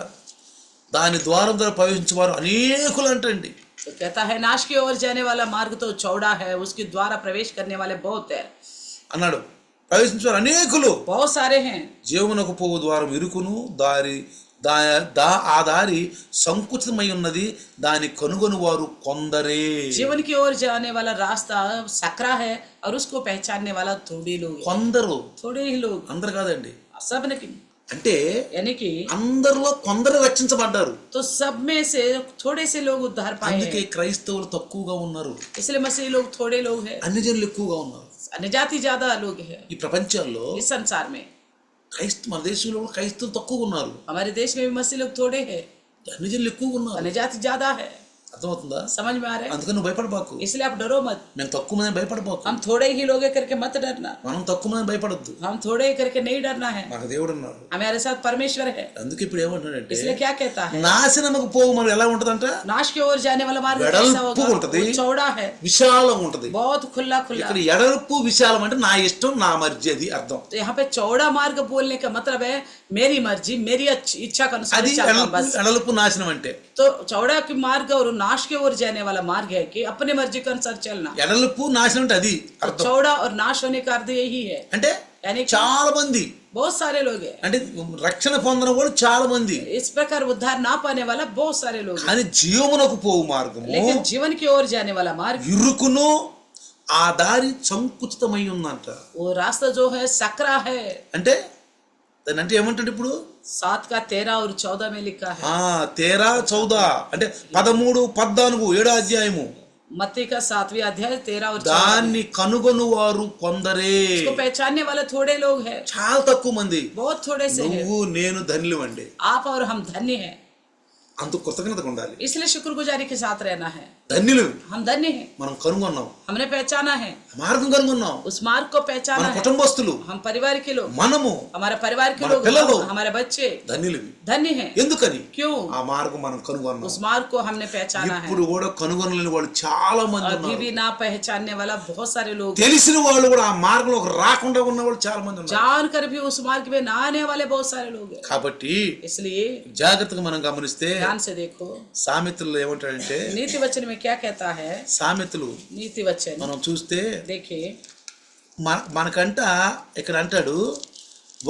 దాని ద్వారం ద్వారా ప్రవేశించేవారు అనేకులు అంటండి. तो कहता है नाश की ओर जाने वाला मार्ग तो चौड़ा है, उसके द्वारा प्रवेश करने वाले बहुत है, అన్నాడు. ప్రవేశించేవారు అనేకులు. बहुत सारे हैं. జీవమునకు పోవు ద్వారం ఇరుకును, దారి ఆ దారి సంకుచితమై ఉన్నది, దాని కనుగొని వారు కొందరే. जीवन की ओर जाने वाला रास्ता सकरा है और उसको पहचानने वाला थोड़े लोग हैं। కొందరు, थोड़े ही लोग, అందరు కాదండి. सब नहीं, అంటే यानी कि అందరిలో కొందరు రక్షించబడ్డారు. तो सब में से थोड़े से लोग उद्धार पाए అందుకే हैं, క్రైస్తవులు తక్కువగా ఉన్నారు, इसलिए मसीही लोग थोड़े लोग हैं, అన్ని జనులు ఎక్కువగా ఉన్నారు. अन्य जाति ज्यादा लोग हैं ఈ ప్రపంచాల్లో. इस संसार में। మన దేశంలో కూడా క్రైస్తవులు తక్కువగా ఉన్నారు, हमारे देश में भी मसीही लोग थोड़े हैं, అన్ని జనులు ఎక్కువగా ఉన్నారు. अन्य जाति ज्यादा है। అర్థమవుతుందా? समझ में आ रहा है? అందుకని నువ్వు భయపడబాకు, इसलिए आप डरो मत। మేము తక్కువ మంది భయపడబాకు, हम थोड़े ही लोग हैं करके मत डरना, మనం తక్కువ మంది భయపడద్దు. हम थोड़े ही करके नहीं डरना है। మాకు దేవుడు ఉన్నాడు. हमारे साथ परमेश्वर है, అందుకే ఇప్పుడు ఏమంటాడంటే, इसलिए क्या कहता है, నాశనముకు పోవు మనం ఎలా ఉంటదంట, नाश की ओर जाने वाला मार्ग వెడల్పు कैसा होगा? ఉంటది, वो चौड़ा है, విశాలంగా ఉంటది. बहुत खुला खुला। ఇక్కడ ఎడల్పు విశాలం అంటే నా ఇష్టం నా మర్జీ, అది అర్థం. तो यहाँ पे चौड़ा मार्ग बोलने का मतलब है मेरी मर्जी, मेरी इच्छा का अनुसार అది चलना बस। ఎడల్పు నాశనం అంటే. तो चौड़ा की मार्ग और नाश की ओर जाने वाला मार्ग है कि अपने मर्जी के अनुसार चलना। ఎడల్పు నాశనం అంటే అది तो అర్థం. चौड़ा और नाश होने का अर्थ यही है, అంటే यानी कि చాలా మంది, बहुत सारे लोग हैं, అంటే రక్షణ పొందిన వాళ్ళు చాలా మంది, इस प्रकार उद्धार ना पाने वाला बहुत सारे लोग हैं। కానీ జీవమునకు పోవు మార్గము लेकिन जीवन की ओर जाने वाला मार्ग, ఇరుకును, ఆ దారి సంకుచితమై ఉందంట. वो रास्ता जो है सकरा है। అంటే దాని అంటే ఏమంటాడు ఇప్పుడు, 7 का 13 और 14 में लिखा है। 13-14 అంటే 13-14 7వ అధ్యాయము. मत्ती का 7वां अध्याय 13 और 14। దాన్ని కనుగొను వారు కొందరే, इसको पहचानने वाले थोड़े लोग हैं, చాలా తక్కువ మంది. बहुत थोड़े से हैं। నువ్వు నేను ధన్యులు అండి. आप और हम धन्य हैं, అంత కృతజ్ఞతగా ఉండాలి. इसलिए शुक्रगुजारी के साथ रहना है। ధన్యులు हम धन्य हैं, మనం కనుగొన్నాం, हमने पहचाना है, మార్గం కనుగొన్నాం. उस मार्ग को మన पहचाना है। కుటుంబస్తులు, हम परिवार के लोग, మనము हमारे परिवार के మన लोग, పిల్లలు हमारे बच्चे ధన్యులు. धन्य हैं। ఎందుకని? क्यों? ఆ మార్గం మనం కనుగొన్నాం. उस मार्ग को हमने पहचाना है। ఇప్పుడు కూడా కనుగొనలేని వాళ్ళు చాలా మంది अभी ఉన్నారు. भी ना पहचानने वाला बहुत सारे लोग, తెలిసిన వాళ్ళు కూడా ఆ మార్గంలోకి రాకుండా ఉన్న వాళ్ళు చాలా మంది ఉన్నారు. जानकर भी उस मार्ग में ना आने वाले बहुत सारे लोग हैं। కాబట్టి इसलिए జాగ్రత్తగా మనం గమనిస్తే ध्यान से देखो, సామెతల్లో ఏమంటాడంటే, नीति वचन में क्या कहता है। సామెతలు नीति वचन మనం చూస్తే देखिए, మనకంట ఇక్కడ అంటాడు,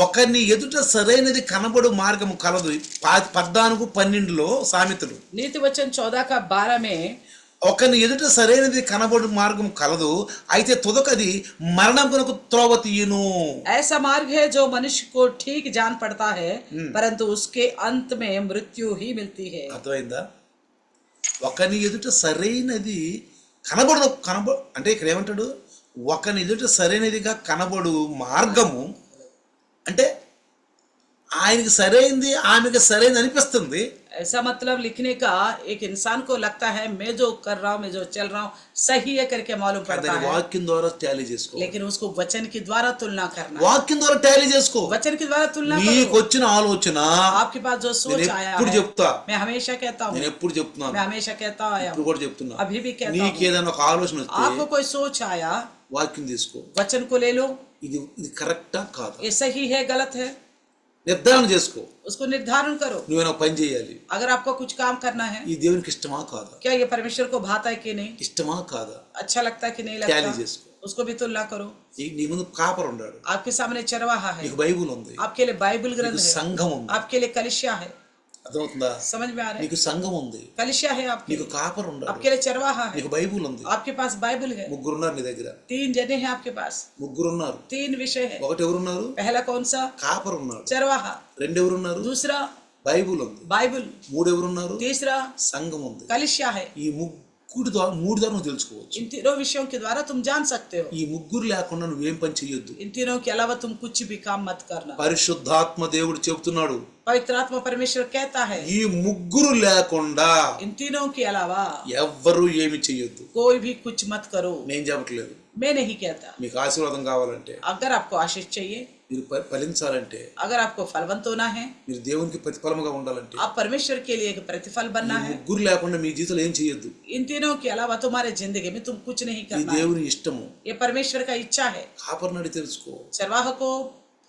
ఒకరిని ఎదుట సరైనది కనబడు మార్గము కలదు. 14-12 సామెతలు. नीति वचन 14 का 12 में, ఒకరిని ఎదుట సరైనది కనబడు మార్గము కలదు, అయితే తుదకది మరణమునకు త్రోవ తీయును. ऐसा मार्ग है जो मनुष्य को ठीक जान पड़ता है, परंतु उसके अंत में मृत्यु ही मिलती है। అర్థమైందా? ఒకరిని ఎదుట సరైనది అంటే ఇక్కడ ఏమంటాడు, ఒకరిని ఎదుట సరైనదిగా కనబడు మార్గము అంటే ఆయనకి సరైనది, ఆమెకి సరైనది అనిపిస్తుంది. ऐसा मतलब लिखने का एक इंसान को लगता है मैं जो कर रहा हूँ, मैं जो चल रहा हूँ सही है करके मालूम पड़ता है, వాక్యం ద్వారా టాలీ చేసుకో. लेकिन उसको वचन के द्वारा तुलना करना, వాక్యం ద్వారా టాలీ చేసుకో. वचन के द्वारा तुलना నీకు करो। వచ్చిన ఆలోచన आपके पास जो सोच आया ఎప్పుడు है, చెప్తా, मैं हमेशा कहता हूँ, నేను ఎప్పుడు చెప్తున్నాను, मैं हमेशा कहता आया ఇప్పుడు हूँ, కూడా చెప్తున్నా. अभी भी कहता నీకు हूँ। ఏదైనా ఒక ఆలోచన వస్తే आपको कोई सोच आया, వాక్యం తీసుకో. वचन को ले लो, ఇది కరెక్టా కాదా ये सही है गलत है, నిర్ధారణ చేసుకో. उसको निर्धारण करो। నువ్వేనా పని చేయాలి, अगर आपको कुछ काम करना है, ఈ దేవునికి ఇష్టమా కాదా, क्या ये परमेश्वर को भाता है कि नहीं, ఇష్టమా కాదా, अच्छा लगता है कि नहीं టాలీ लगता, చేసుకో. उसको भी तुलना करो। నీ ముందు కాపరు ఉన్నాడు, आपके सामने चरवाहा है, నీకు బైబుల్ ఉంది, आपके लिए बाइबल ग्रंथ నీకు है, సంఘం ఉంది. आपके लिए कलिसिया है। అర్థమవుతుందా? समझ में आ रहा है? నీకు సంఘం ఉంది, कलिसिया है आपके నీకు लिए, కాపరు ఉన్నాడు, आपके लिए चरवाहा है, నీకు బైబుల్ ఉంది. आपके पास बाइबल है। ముగ్గురున్నారు నీ దగ్గర, 3 जने हैं आपके पास, ముగ్గురున్నారు. 3 विषय है। ఒకటి ఎవరున్నారు, पहला कौन सा? కాపరు ఉన్నాడు. चरवाहा। 2 ఎవరున్నారు, दूसरा బైబుల్ ఉంది. बाइबल। 3 ఎవరున్నారు, तीसरा సంఘం ఉంది. कलिसिया है। ఈ మూడు ద్వారా నువ్వు తెలుసుకోవచ్చు. इन तीनों विषयों के द्वारा तुम जान सकते हो। ఈ ముగ్గురు లేకుండా నువ్వేం పని చెయ్యొద్దు. इन तीनों के अलावा तुम कुछ भी काम मत करना। పరిశుద్ధాత్మ దేవుడు చెబుతున్నాడు, पवित्र आत्मा परमेश्वर कहता है, ఈ ముగ్గురు లేకుండా इन तीनों के अलावा ఎవ్వరూ ఏమి చెయ్యొద్దు. कोई भी कुछ मत करो। నేను చెప్పట్లేదు. मैं नहीं कहता। మీకు ఆశీర్వాదం కావాలంటే, अगर आपको आशीष चाहिए, మీరు ఫలించాలంటే, अगर आपको फलवंत होना है, మీరు దేవునికి ప్రతిఫలముగా ఉండాలంటే, आप परमेश्वर के लिए एक प्रतिफल बनना ఈ है, ముగ్గురు లేకుండా మీ జీవితంలో ఏం చెయ్యొద్దు. इन तीनों के अलावा तुम्हारे जिंदगी में तुम कुछ नहीं ఈ करना है। దేవుని ఇష్టము. ये परमेश्वर का इच्छा है। కాపర్నడి తెలుసుకో, चरवाह को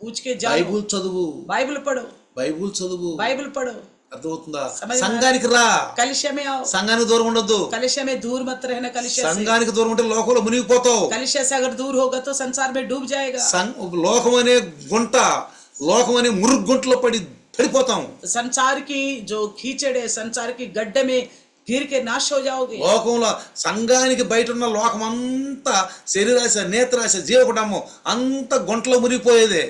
पूछ के जाओ, బైబుల్ చదువు, बाइबल पढ़ो, బైబుల్ చదువు. बाइबल पढ़ो, అర్థమవుతుందా? समझ में आ रहा है? సంఘానికి రా, कलिसिया में आओ। సంఘానికి దూరం ఉండొద్దు. कलिसिया में दूर मत रहना। कलिसिया से, సంఘానికి దూరం ఉంటే లోకంలో మునిగిపోతావు. कलिसिया से अगर दूर होगा तो संसार में डूब जाएगा। లోకం అనే గుంట, లోకం అనే మురుగుంటలో పడి పడిపోతాం. संसार की जो कीचड़ है, संसार की गड्ढे में गिर के नाश हो जाओगे. లోకంలో సంఘానికి బయట ఉన్న లోకం అంతా శరీరాశ, నేత్రాశ, జీవకుటము అంత గుంటలో మునిగిపోయేదే.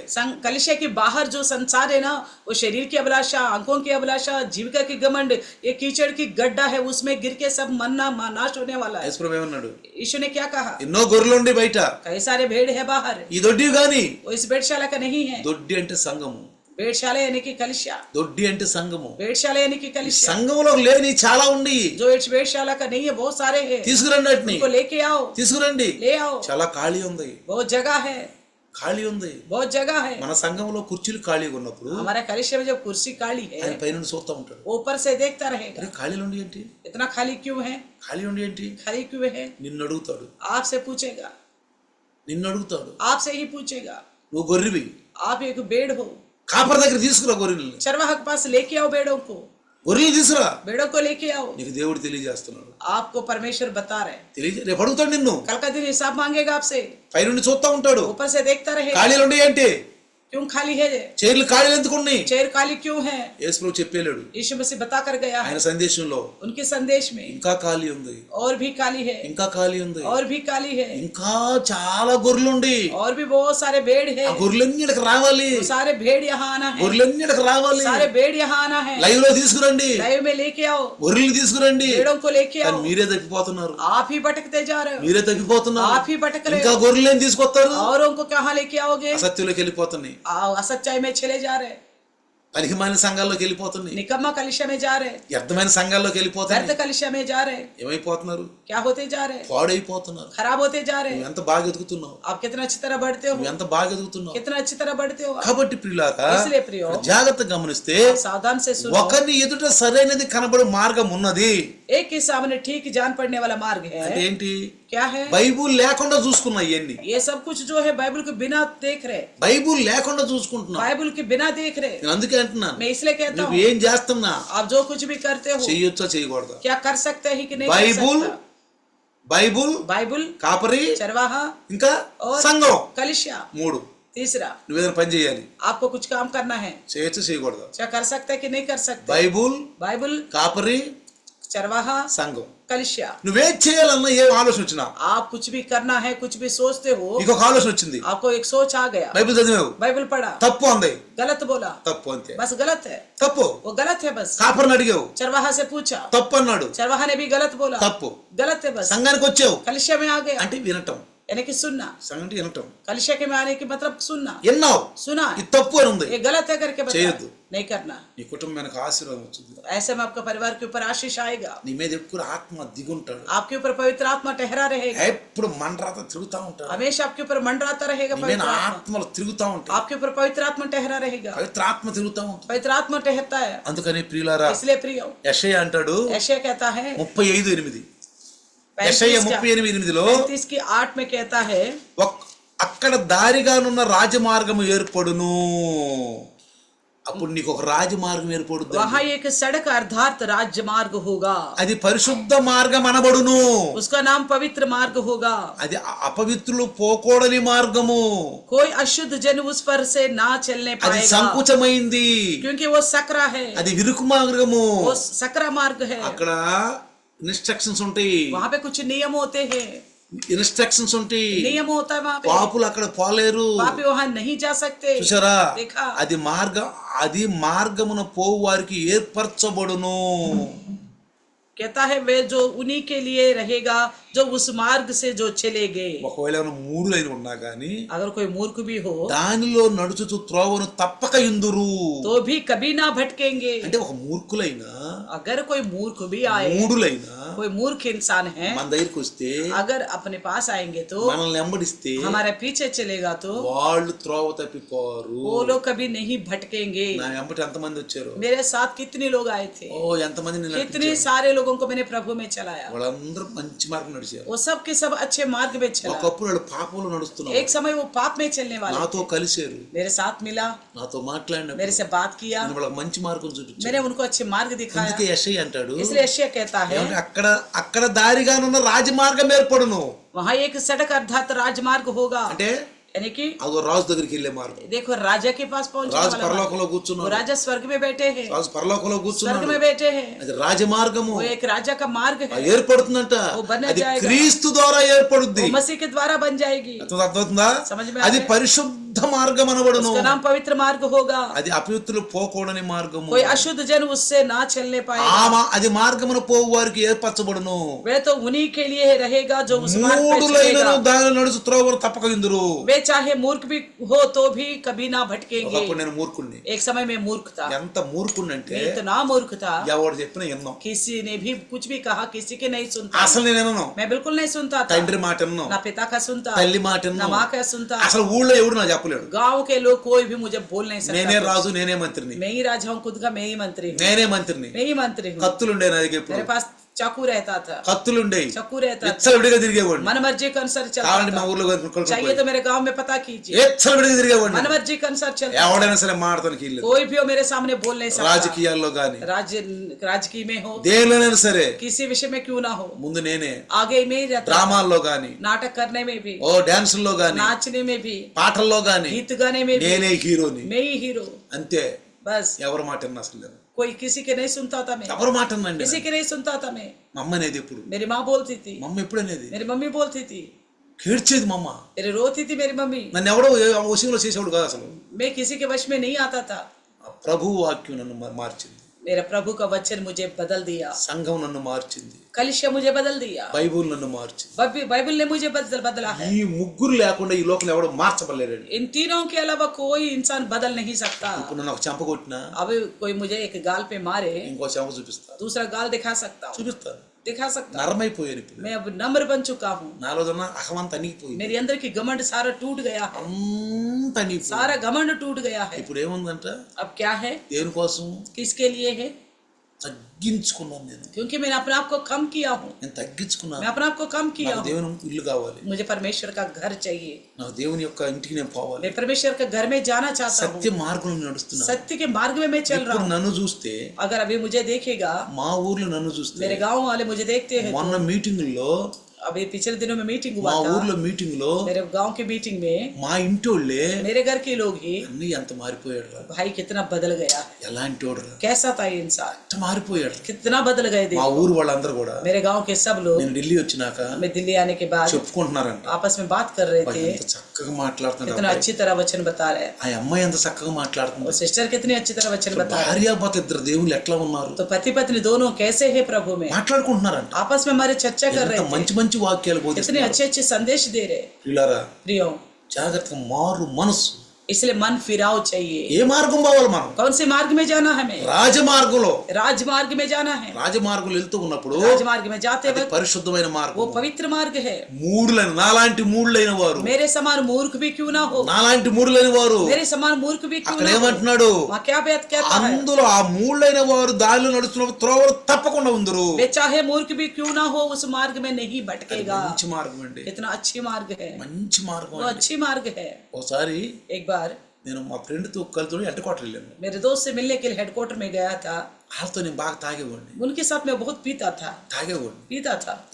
कलिसिया के बाहर जो संसार है ना, वो शरीर की अभिलाषा, आंखों की अभिलाषा, जीविका की घमंड, ये कीचड़ की गड्ढा है, उसमें गिर के सब मरना नाश होने वाला है. యేసుప్రభు ఏమన్నాడు? यीशु ने क्या कहा? ఎన్నో గొర్రెలుండి బయట, कई सारे भेड़ है बाहर, ఈ దొడ్డి గాని. वो इस भेड़शाला का नहीं है. దొడ్డి అంటే సంఘము, भेड़शाला यानी कि कलिसिया, దొడ్డి అంటే సంఘము. भेड़शाला यानी कि कलिसिया. సంఘములో లేని చాలా ఉండి जो इस भेड़शाला का नहीं है, बहुत सारे हैं. తీసుకురండి, వాటిని उनको लेके आओ, తీసుకురండి. ले आओ. చాలా ఖాళీ ఉంది, बहुत जगह है, ఖాళీ ఉంది. बहुत जगह है. మన సంఘంలో కుర్చీలు ఖాళీగా ఉన్నప్పుడు हमारा कलिसिया में जब कुर्सी काली ఆయన है, పైన చూస్తూ ఉంటాడు. वो ऊपर से देखता रहेगा, అరే ఖాళీలు ఉండి ఏంటి, इतना खाली क्यों है, ఖాళీ ఉండి ఏంటి, खाली क्यों है. నిన్ను అడుగుతాడు, आपसे पूछेगा, నిన్ను అడుగుతాడు. आपसे ही पूछेगा. నువ్వు గొర్రెవి, आप एक भेड़ हो, కాపర్ దగ్గర తీసుకురా గొర్రెల్ని, चरवाहा के पास लेके आओ भेड़ों को, గొర్రెలు తీసుకురా. भेड़ों को लेके आओ. నీకు దేవుడు తెలియజేస్తున్నాడు. आपको परमेश्वर बता रहे, రేపు అడుగుతాడు నిన్ను, कल का दिन हिसाब मांगेगा आपसे. పైనుండి చూస్తా ఉంటాడు. ऊपर से देखता रहेगा, ఖాళీలు ఉండి ఏంటి, क्यों खाली है, చైర్లు ఖాళీలు ఎందుకు ఉన్నాయి. चेयर काली क्यों है. యేసుప్రభు చెప్పేలేడు. यीशु मसीह बता कर गया है ఆయన సందేశంలో उनके संदेश में, ఇంకా ఖాళీ ఉంది, और भी काली है, ఇంకా ఖాళీ ఉంది, और भी काली है, ఇంకా చాలా గొర్రెలుండి. और भी बहुत सारे भेड़ है. ఆ గొర్రెలన్నీ ఇక్కడికి రావాలి, वो सारे भेड़ यहाँ आना है, గొర్రెలన్నీ ఇక్కడికి రావాలి. सारे भेड़ यहाँ आना है. లైవ్ లో తీసుకురండి, लाइव में लेके आओ, గొర్రెలు తీసుకురండి. भेड़ों को लेके కానీ आओ. మీరే తప్పిపోతున్నారు, आप ही भटकते जा रहे हो, మీరే తప్పిపోతున్నారు. आप ही भटक रहे ఇంకా हो. గొర్రెలు ఏం తీసుకొస్తారు, औरों को कहाँ लेके आओगे. అసత్యంలోకి వెళ్ళిపోతున్నాయి, असच्चाई में चले जा रहे, పనికిమాలిన సంఘాల్లోకి వెళ్ళిపోతున్నాయి, निकम्मा कलिसिया में जा रहे, వ్యర్థమైన సంఘాల్లోకి व्यर्थ వెళ్ళిపోతున్నాయి. कलिसिया में जा रहे. ఏమైపోతున్నారు, क्या होते जा रहे, పాడైపోతున్నారు. खराब होते जा रहे. నువ్వు ఎంత బాగా ఎదుగుతున్నావు, आप कितना अच्छी तरह बढ़ते हो, నువ్వు ఎంత బాగా ఎదుగుతున్నావు. कितना अच्छी तरह बढ़ते हो. కాబట్టి ప్రియులారా, इसलिए प्रियो, జాగ్రత్తగా గమనిస్తే आप सावधान से सुनो. ఒకరిని ఎదుట సరైనది కనబడు మార్గం ఉన్నది. एक के सामने ठीक जान पड़ने वाला मार्ग అంటే है. ఏంటి, क्या है. బైబుల్ లేకుండా చూసుకున్నా ఇవన్నీ. ये सब कुछ जो है बाइबल के बिना देख रहे, బైబుల్ లేకుండా చూసుకుంటున్నా. बाइबल के बिना देख रहे. నేను అందుకే అంటున్నాను, मैं इसलिए कहता నువ్వు हूँ, ఏం చేస్తున్నా, आप जो कुछ भी करते हो, చెయ్యొచ్చా చేయకూడదా. क्या कर सकते हैं कि नहीं कर బైబుల్, सकता. బైబుల్, बाइबल, కాపరి, चरवाहा ఇంకా और సంఘం, कलिसिया. 3. तीसरा, నువ్వేదైనా పని చేయాలి, आपको कुछ काम करना है, చేయొచ్చా చేయకూడదా. क्या कर सकते हैं कि नहीं कर सकते. బైబుల్, बाइबल, కాపరి, चरवाहा, సంఘం. कलिसिया. నువ్వేం చేయాలన్నా ఏ ఆలోచన వచ్చినా, आप कुछ भी करना है, कुछ भी सोचते हो, నీకు ఒక ఆలోచన వచ్చింది, आपको एक सोच आ गया, బైబిల్ చదివావు, बाइबल पढ़ा, తప్పు అంది, गलत बोला, తప్పు అంతే, बस गलत है, తప్పు. वो गलत है बस. కాపరిని అడిగావు, चरवाहा से पूछा, తప్పు అన్నాడు, चरवाहा ने भी गलत बोला, తప్పు. गलत है बस. సంఘానికి వచ్చావు कलिसिया में आ गया, అంటే వినటం, यानी कि सुनना. సంఘం అంటే వినటం. कलिसिया के में आने की मतलब सुनना, విన్నావు, सुना, ఇది తప్పు అని ఉంది, ये गलत है करके बता, చేయొద్దు. नहीं करना. నీ కుటుంబానికి ఆశీర్వాదం వచ్చింది, ऐसे में आपका परिवार के ऊपर आशीष आएगा, నీ మీద ఎక్కువ ఆత్మ దిగుంటాడు, आपके ऊपर पवित्र आत्मा ठहरा रहेगा, ఎప్పుడు మండరాత తిరుగుతా ఉంటాడు, हमेशा आपके ऊपर मंडराता रहेगा నీ మీద पवित्र आत्मा, ఆత్మలు తిరుగుతా ఉంటాయి, आपके ऊपर पवित्र आत्मा ठहरा रहेगा, పవిత్ర ఆత్మ తిరుగుతా ఉంటుంది. पवित्र आत्मा ठहरता है. అందుకని ప్రియులారా, इसलिए प्रियो, యెషయా అంటాడు यशायाह कहता है 35:8, యెషయా 35:8లో 35 की 8 में कहता है, అక్కడ దారిగానున్న రాజమార్గము ఏర్పడును. అప్పుడు నీకు ఒక రాజమార్గం ఏర్పడుద్ది, वहाँ एक सड़क अर्थात राजमार्ग होगा, అది పరిశుద్ధ మార్గం అనబడును. उसका नाम पवित्र मार्ग होगा. అది అపవిత్రులు పోకూడని మార్గము, कोई अशुद्ध जन उस पर से ना चलने అది पाएगा, సంకుచమైంది, क्योंकि वो सकरा है, అది విరుకు మార్గము. वो सकरा मार्ग है. అక్కడ ఇన్స్ట్రక్షన్స్ ఉంటాయి, वहाँ पे कुछ नियम होते हैं, ఇన్స్ట్రక్షన్స్ ఉంటాయి. नियम होता है वहाँ पे, పాపులు అక్కడ పోలేరు. पापी वहाँ नहीं जा सकते. చూసారా, देखा, అది మార్గమున పోవు వారికి ఏర్పరచబడును. कहता है वे जो उन्हीं के लिए रहेगा जो उस मार्ग से जो चलेंगे. ఒకవేళ ఏమైనా మూడులైన ఉన్నా గానీ अगर कोई मूर्ख भी हो దానిలో నడుచుచు త్రోవను తప్పక ఇందురు. तो भी कभी ना भटकेंगे. అంటే ఒక మూర్ఖులైనా, अगर कोई मूर्ख भी आए, మూడులైనా कोई मूर्ख इंसान है, మన దగ్గరికి వస్తే, अगर अपने पास आएंगे तो, మనల్ని వెంబడిస్తే, हमारे पीछे चलेगा तो, వాళ్ళు త్రోవ తప్పిపోరు. वो लोग कभी नहीं भटकेंगे. నా వెంబడి ఎంతమంది వచ్చారు, मेरे साथ कितने लोग आए थे, ఓ ఎంతమంది నిన్ను कितने నడిపించారు. सारे लोगों को मैंने प्रभु में चलाया, వాళ్ళందరూ మంచి మార్గం నడిచారు. वो सब के सब अच्छे मार्ग में चला. ఒకప్పుడు వాళ్ళు పాపంలో నడుస్తున్నారు, एक समय वो पाप में चलने वाले నాతో కలిసారు, मेरे साथ मिला, నాతో మాట్లాడినప్పుడు मेरे से बात किया, నేను వాళ్ళకి మంచి మార్గం చూపించాను. मैंने उनको अच्छे मार्ग दिखाया. అందుకే యెషయా అంటాడు, इसलिए यशायाह कहता है, ఏమంటే అక్కడ దారిగానున్న రాజమార్గం ఏర్పడును. वहाँ एक सड़क अर्थात राजमार्ग होगा. అంటే यानी कि అదో రాజు దగ్గరికి వెళ్ళే మార్గం. देखो राजा के पास पहुंचने రాజు वाला పరలోకంలో वो కూర్చున్నాడు. राजा स्वर्ग में बैठे हैं, రాజు పరలోకంలో स्वर्ग కూర్చున్నాడు. में बैठे हैं, అది రాజమార్గము वो एक राजा का मार्ग है, ఏర్పడుతుందంట. वो बनना అది जाएगा, క్రీస్తు ద్వారా ఏర్పడుద్ది. वो मसीह के द्वारा बन जाएगी, అర్థమవుతుందా? समझ में అది आ गया? పరిశుద్ధ మార్గం అనబడును. उसका नाम पवित्र मार्ग होगा, అది అపవిత్రులు పోకూడని మార్గము. कोई अशुद्ध जन उससे ना चलने पाएगा, అది మార్గమును పోవు వారికి ఏర్పరచబడును. वे तो उन्हीं के लिए रहेगा जो उस मार्ग पे మూఢులైనను चलेगा, దానిలో నడుచు త్రోవను తప్పక విందురు. वे चाहे मूर्ख भी हो तो भी कभी ना भटकेंगे. ఒకప్పుడు నేను మూర్ఖుణ్ణి. एक समय में मूर्ख था, ఎంత మూర్ఖుణ్ణి అంటే मैं इतना मूर्ख था, ఎవరు చెప్పినా విన్నాం. किसी ने भी कुछ भी कहा किसी के नहीं सुनता, అసలు నేను విన్నాను. मैं बिल्कुल नहीं सुनता था, తండ్రి మాట విన్నాం, ना पिता का सुनता, తల్లి మాట ना విన్నాం. माँ का सुनता, అసలు ఊళ్ళో ఎవడు నాకు చెప్పలేడు. गांव के लोग कोई भी मुझे बोल नहीं నేనే सकता, రాజు, నేనే మంత్రిని, मैं ही राजा हूँ, खुद का मैं ही मंत्री हूँ, నేనే మంత్రిని. मैं ही मंत्री हूँ, కత్తులుండే నా దగ్గర मेरे ఎప్పుడు. पास चाकू रहता था, కత్తులుండే चाकू रहता था, ఎచ్చలవిడిగా తిరిగేవాడిని. मन मर्जी के अनुसार కావాలంటే चलता మా था, ఊర్లో चाहिए तो मेरे गांव में पता कीजिए, ఎచ్చలవిడిగా తిరిగేవాడిని. मन मर्जी के अनुसार चलता, ఎవడైనా సరే మాట్లాడతానికి వీల్లేదు. कोई भी हो मेरे सामने बोल नहीं सकता, రాజకీయాల్లో గాని राजकीय में हो, దేనిలోనైనా సరే किसी विषय में क्यों ना हो, ముందు నేనే. आगे में ही रहता, డ్రామాల్లో గాని, नाटक करने में भी, ఓ డాన్సుల్లో గాని, नाचने में भी, పాటల్లో గాని गीत गाने में भी, నేనే హీరోని. मैं ही हीरो, అంతే. बस ఎవరి మాట విన్నా అసలు లేదు. कोई किसी के नहीं सुनता था, मैं ఎవరి మాట వినండి. किसी के नहीं सुनता था, मैं మా అమ్మ అనేది ఎప్పుడు, मेरी माँ बोलती थी, మా అమ్మ ఎప్పుడు అనేది मेरी मम्मी बोलती थी, ఏడ్చేది మా అమ్మ. मेरे रोती थी मेरी मम्मी, నన్ను ఎవడో వశంలో చేసేవాడు కాదు అసలు. मैं किसी के वश में नहीं आता था, ఆ ప్రభు వాక్యం నన్ను మార్చింది. मेरा प्रभु का वचन मुझे बदल दिया, సంఘం నన్ను మార్చింది. कलिसिया मुझे बदल दिया, బైబుల్ నన్ను మార్చింది. बाइबल ने मुझे बदला है, ఈ ముగ్గురు లేకుండా ఈ లోకంలో ఎవడో మార్చబడలేడు. इन तीनों के अलावा कोई इंसान बदल नहीं सकता. ఇప్పుడు నన్ను ఒక చెంప కొట్టినా अब कोई मुझे एक गाल पे मारे, ఇంకో చెంప చూపిస్తా, दूसरा गाल दिखा सकता हूँ, చూపిస్తాను. दिखा सकता हूँ, నరమైపోయాను ఇప్పుడు. मैं अब नम्र बन चुका हूँ, నాలో ఉన్న అహమంత అణిగిపోయింది. मेरे अंदर की घमंड सारा टूट गया है, అంత అణిగిపోయింది. सारा घमंड टूट गया है. ఇప్పుడు ఏముందంట, अब क्या है, దేనికోసం किसके लिए है, తగ్గించుకున్నాను నేను. क्योंकि मैंने अपने आप को कम किया हूँ, నేను తగ్గించుకున్నాను. मैं अपने आप को कम किया నాకు हूँ, దేవుని ఇల్లు కావాలి, मुझे परमेश्वर का घर चाहिए, నాకు దేవుని యొక్క ఇంటికి నేను పోవాలి. मैं परमेश्वर के घर में जाना चाहता हूँ, సత్య మార్గంలో నడుస్తున్నాను. सत्य के मार्ग में मैं चल रहा ఇప్పుడు हूँ. నన్ను చూస్తే, अगर अभी मुझे देखेगा, మా ఊర్లో నన్ను చూస్తే, मेरे गांव वाले मुझे देखते हैं, మొన్న మీటింగుల్లో, अभी पिछले दिनों में मीटिंग మా हुआ था, ఊర్లో మీటింగ్ లో मेरे गांव की मीटिंग में మా ఇంటోళ్ళే मेरे घर के लोग ही, అన్ని ఎంత మారిపోయాడు రా, भाई कितना बदल गया है, ఎలాంటి వాడు రా, कैसा था ये इंसान, ఎంత మారిపోయాడు. कितना बदल गए మా देखो. ఊరు వాళ్ళందరూ కూడా मेरे गांव के सब लोग, నేను ఢిల్లీ వచ్చినాక मैं दिल्ली आने के बाद చెప్పుకుంటున్నారంట, आपस में बात कर रहे थे, ఎంత చక్కగా మాట్లాడుతున్నాడు कितना అబ్బాయి. अच्छी तरह वचन बता रहे हैं, ఆ అమ్మాయి ఎంత చక్కగా మాట్లాడుతుంది. और सिस्टर कितनी अच्छी तरह वचन बता रहे हैं, భార్యాభర్త ఇద్దరు దేవుళ్ళు ఎట్లా ఉన్నారు तो पति पत्नी दोनों कैसे है प्रभु में, మాట్లాడుకుంటున్నారంట. आपस में हमारे चर्चा कर ఎంత रहे थे, మంచి మంచి వాక్యాలు कितने బోధిస్తున్నారు. अच्छे अच्छे संदेश दे रहे. ప్రియులారా, प्रियो, జాగ్రత్తగా మారు మనసు. इसलिए मन फिराव चाहिए. ఏ మార్గం పోవాలి మనం? कौन से मार्ग में जाना है हमें? రాజమార్గంలో. राजमार्ग में जाना है. రాజమార్గంలో వెళ్తూ ఉన్నప్పుడు राजमार्ग में जाते అది वक्त పరిశుద్ధమైన वो మార్గం. पवित्र मार्ग है. మూడులైన నాలాంటి మూడులైన వారు, मेरे समान मूर्ख भी क्यों ना हो, నాలాంటి మూడులైన వారు मेरे समान मूर्ख भी क्यों అక్కడ ना हो. ఏమంటున్నాడు, वहाँ क्या बात कहता है? అందులో ఆ మూడులైన వారు దారిలో నడుస్తున్నప్పుడు త్రోవలు తప్పకుండా ఉందరు. वे चाहे मूर्ख भी क्यों ना हो उस मार्ग में नहीं भटकेगा. మంచి మార్గం అండి, कितना अच्छी मार्ग है, మంచి మార్గం वो అండి. अच्छी मार्ग है. ఒకసారి एक बार నేను మా ఫ్రెండ్ తో కలిసి హెడ్ క్వార్టర్ వెళ్ళాను. मेरे दोस्त से मिलने के लिए हेडक्वार्टर में गया था. వాళ్ళతో నేను బాగా తాగేవాడిని. उनके साथ मैं बहुत पीता था,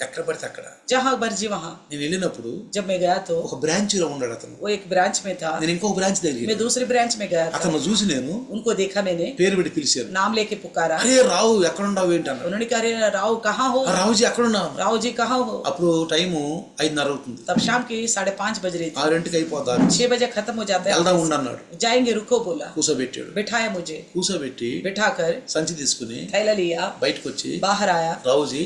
ఎక్కడ పడితే అక్కడ. जहाँ मर्जी वहाँ. నేను వెళ్ళినప్పుడు जब मैं गया तो ఒక బ్రాంచ్ లో ఉన్నాడు అతను. वो एक ब्रांच में था, నేను ఇంకో బ్రాంచ్ దగ్గరికి मैं दूसरे ब्रांच में गया था. అతను చూసి నేను उनको देखा, मैंने పేరు పెట్టి పిలిచాను. नाम लेके पुकारा. అరే రావు ఎక్కడ ఉన్నావు ఏంటి అన్నాడు. उन्होंने कहा, अरे राव कहाँ हो, రావుజీ ఎక్కడ ఉన్నావు? राव जी कहाँ हो. అప్పుడు టైము 5:30 అవుతుంది. तब शाम की 5:30 बज रही थी. 6 అయిపోతారు. 6 बजे खत्म हो जाता है. వెళ్దాం ఉండన్నాడు. जाएंगे रुको बोला. కూసోబెట్టాడు. बिठाया मुझे, కూసోబెట్టి बिठाकर సంచి తీసుకుని थैला लिया, బయటకు వచ్చి बाहर आया. రావుజీ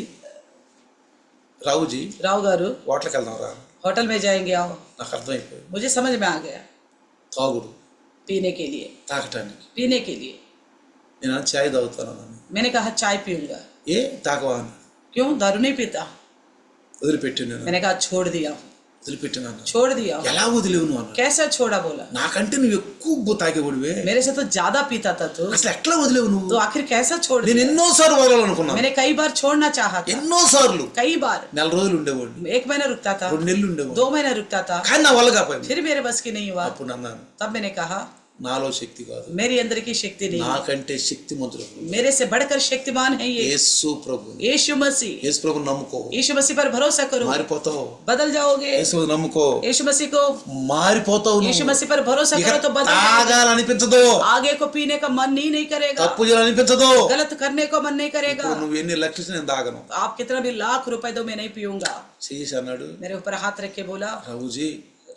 राव गारू హోటల్కి వెళ్దాం రా. होटल में जाएंगे, आओ. నాకు అర్థమైపోయింది. मुझे समझ में आ गया. తాగుడు, पीने के लिए, తాగటానికి. पीने के लिए. నేను చాయ్ తాగుతాను అన్నాను. मैंने कहा चाय पीऊंगा. ఏ తాగవా అని. क्यों, दारू नहीं पीता. వదిలిపెట్టాను నేను. मैंने कहा छोड़ दिया, వదిలిపెట్టాను. छोड़ दिया. ఎలా వదిలేవు నువ్వు అన్నాడు. कैसा छोड़ा बोला. నాకంటే నువ్వు ఎక్కువ తాగేవాడివే, मेरे से तो ज्यादा पीता था तू, అసలు ఎట్లా వదిలేవు నువ్వు? तो आखिर कैसा छोड़ నేను दिया. ఎన్నోసార్లు వదలాలనుకున్నాను. मैंने कई बार छोड़ना चाहा था, ఎన్నోసార్లు. कई बार. నెల రోజులు ఉండేవాడిని, 1 महीना रुकता था, 2 నెలలు ఉండేవాడిని. 2 महीना रुकता था, కానీ నా వల్ల కాపోయింది. फिर मेरे बस की नहीं हुआ. అప్పుడు అన్నాను, तब मैंने कहा, నాలో శక్తి కాదు, मेरे अंदर की शक्ति नहीं, నాకంటే శక్తిమంతుడు मेरे से बढ़कर शक्तिमान है ये యేసు ప్రభు. यीशु मसीह. యేసు ప్రభు నమ్ముకో, यीशु मसीह पर भरोसा करो, మారిపోతావు. बदल जाओगे. యేసు ప్రభు నమ్ముకో, यीशु मसीह को, మారిపోతావు. यीशु मसीह पर भरोसा ఇక करो तो बदल जाओगे. తాగాలనిపించదు, आगे को पीने का मन ही नहीं करेगा, తప్పు చేయాలనిపించదు. गलत करने को मन नहीं करेगा. ఇప్పుడు నువ్వు ఎన్ని లక్షలు నేను తాగను आप कितना भी लाख रुपए दो मैं नहीं पीऊंगा. చేసి అన్నాడు. मेरे ऊपर हाथ रख के बोला, ప్రభుజీ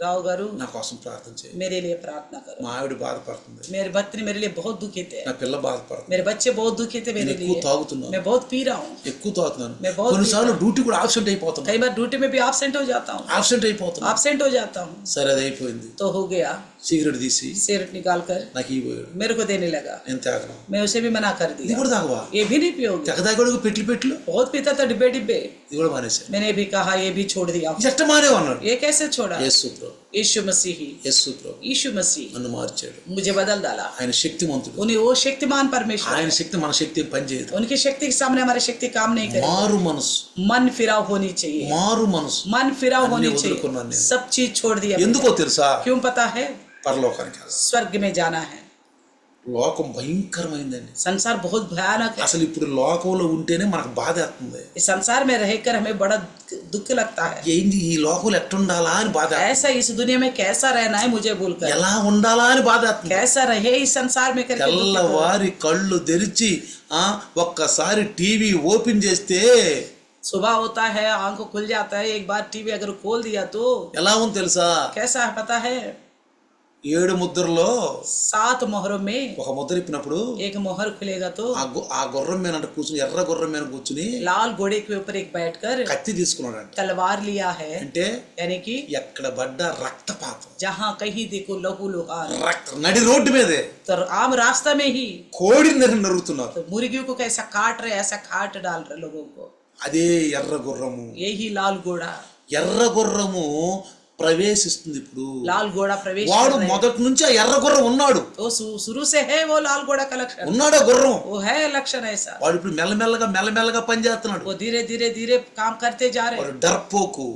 राव गारू నా కోసం ప్రార్థన చేయి. मेरे लिए प्रार्थना करो. మా ఆవిడ బాధపడుతుంది, मेरे पत्नी मेरे लिए बहुत दुखी थे, నా పిల్ల బాధపడుతుంది, मेरे बच्चे बहुत दुखी थे मेरे ఎక్కువ लिए. తాగుతున్నాను, मैं बहुत पी रहा हूँ. ఎక్కువ తాగుతున్నాను. मैं बहुत కొన్నిసార్లు డ్యూటీ కూడా ఆబ్సెంట్ అయిపోతున్నాను, कई बार ड्यूटी में भी एब्सेंट हो जाता हूँ, ఆబ్సెంట్ అయిపోతున్నాను. एब्सेंट हो जाता हूँ. సరే అది అయిపోయింది. तो हो गया, సిగరెట్ తీసి सिगरेट निकाल कर నాకు ఇవ్వబోయాడు. मेरे को देने लगा. నేను తాగను. मैं उसे भी मना कर ఇది दिया, కూడా తాగవా? ये भी नहीं पियोगे. తెగ తాగడు పెట్లు పెట్లు बहुत पीता था डिब्बे डिब्बे, ఇది కూడా మానేశాను. मैंने भी कहा ये भी छोड़ दिया. ఇది ఎట్ట మానేవు అన్నాడు. ये कैसे छोड़ा? యేసు ప్రభు, यीशु मसीह ही, యేసు ప్రభు यीशु मसीह నన్ను మార్చాడు. मुझे बदल डाला. ఆయన శక్తిమంతుడు. उन्हें वो शक्तिमान परमेश्वर, ఆయన శక్తి మన శక్తి పనిచేయదు. उनकी शक्ति के सामने हमारी शक्ति काम नहीं करे. మారు మనసు, मन फिराव होनी चाहिए, మారు మనసు. मन फिराव होनी अन्य चाहिए. वदुलुकुन्नानु नेनु. सब चीज छोड़ दिया. ఎందుకో తెలుసా? क्यों पता है? పరలోకానికి వెళ్ళాలి. स्वर्ग में जाना है. లోకం భయంకరమైందండి. संसार बहुत भयानक है. అసలు ఇప్పుడు లోకంలో ఉంటేనే మనకు బాధ వేస్తుంది. इस संसार में रहकर हमें बड़ा दुख लगता है. ఏంది ఈ లోకంలో ఎట్టుండాలా అని బాధ, ऐसा इस दुनिया में कैसा रहना है मुझे बोलकर, ఎలా ఉండాలా అని బాధ వేస్తుంది. कैसा रहे इस संसार में करके दुख होता है. తెల్లవారి కళ్ళు తెరిచి ఒక్కసారి టీవీ ఓపెన్ చేస్తే सुबह होता है, आंखों खुल जाता है, एक बार टीवी अगर खोल दिया तो ఎలా ఉంది తెలుసా? कैसा है पता है? 7 ముద్రలో 7 मोहरों में ఒక ముద్ర ఇప్పినప్పుడు एक मोहर खुलेगा तो ఆ గుర్రం మీద అంటే కూర్చుని, ఎర్ర గుర్రం మీద కూర్చుని लाल घोड़े के ऊपर एक बैठकर కత్తి తీసుకున్నాడంట. तलवार लिया है, అంటే यानी कि ఎక్కడ పడ్డ రక్తపాతం, जहाँ कहीं देखो लहू लुहान. నడి రోడ్డు మీదే तो आम रास्ता में ही కోడిని నరుకుతున్నారు. तो मुर्गियों को कैसा काट रहे, ऐसा काट डाल रहे लोगों को. అదే ఎర్ర గుర్రము. यही लाल घोड़ा, ఎర్ర గుర్రము ప్రవేశిస్తుంది. ఇప్పుడు लाल घोड़ा प्रवेश कर వాడు रहे हैं. మొదటి నుంచి ఆ ఎర్ర గుర్రం ఉన్నాడు, तो शुरू से है वो लाल घोड़ा का लक्षण, ఉన్నాడు ఆ గుర్రం. वो है लक्षण ऐसा. వాడు ఇప్పుడు మెల్లమెల్లగా పనిచేస్తున్నాడు. वो धीरे धीरे धीरे काम करते जा रहे. వాడు డర్పోకు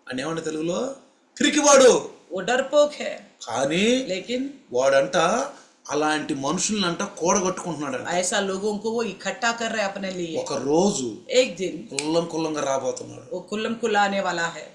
అని ఏమన్నా తెలుగులో పిరికివాడు. वो डरपोक है, కానీ लेकिन వాడంట అలాంటి మనుషులంట కూడగట్టుకుంటున్నాడు. ऐसा लोगों को वो इकट्ठा कर रहे अपने लिए. ఒక రోజు एक दिन కుల్లంగా రాబోతున్నాడు. वो कुल्लम कुल्लाने वाला है.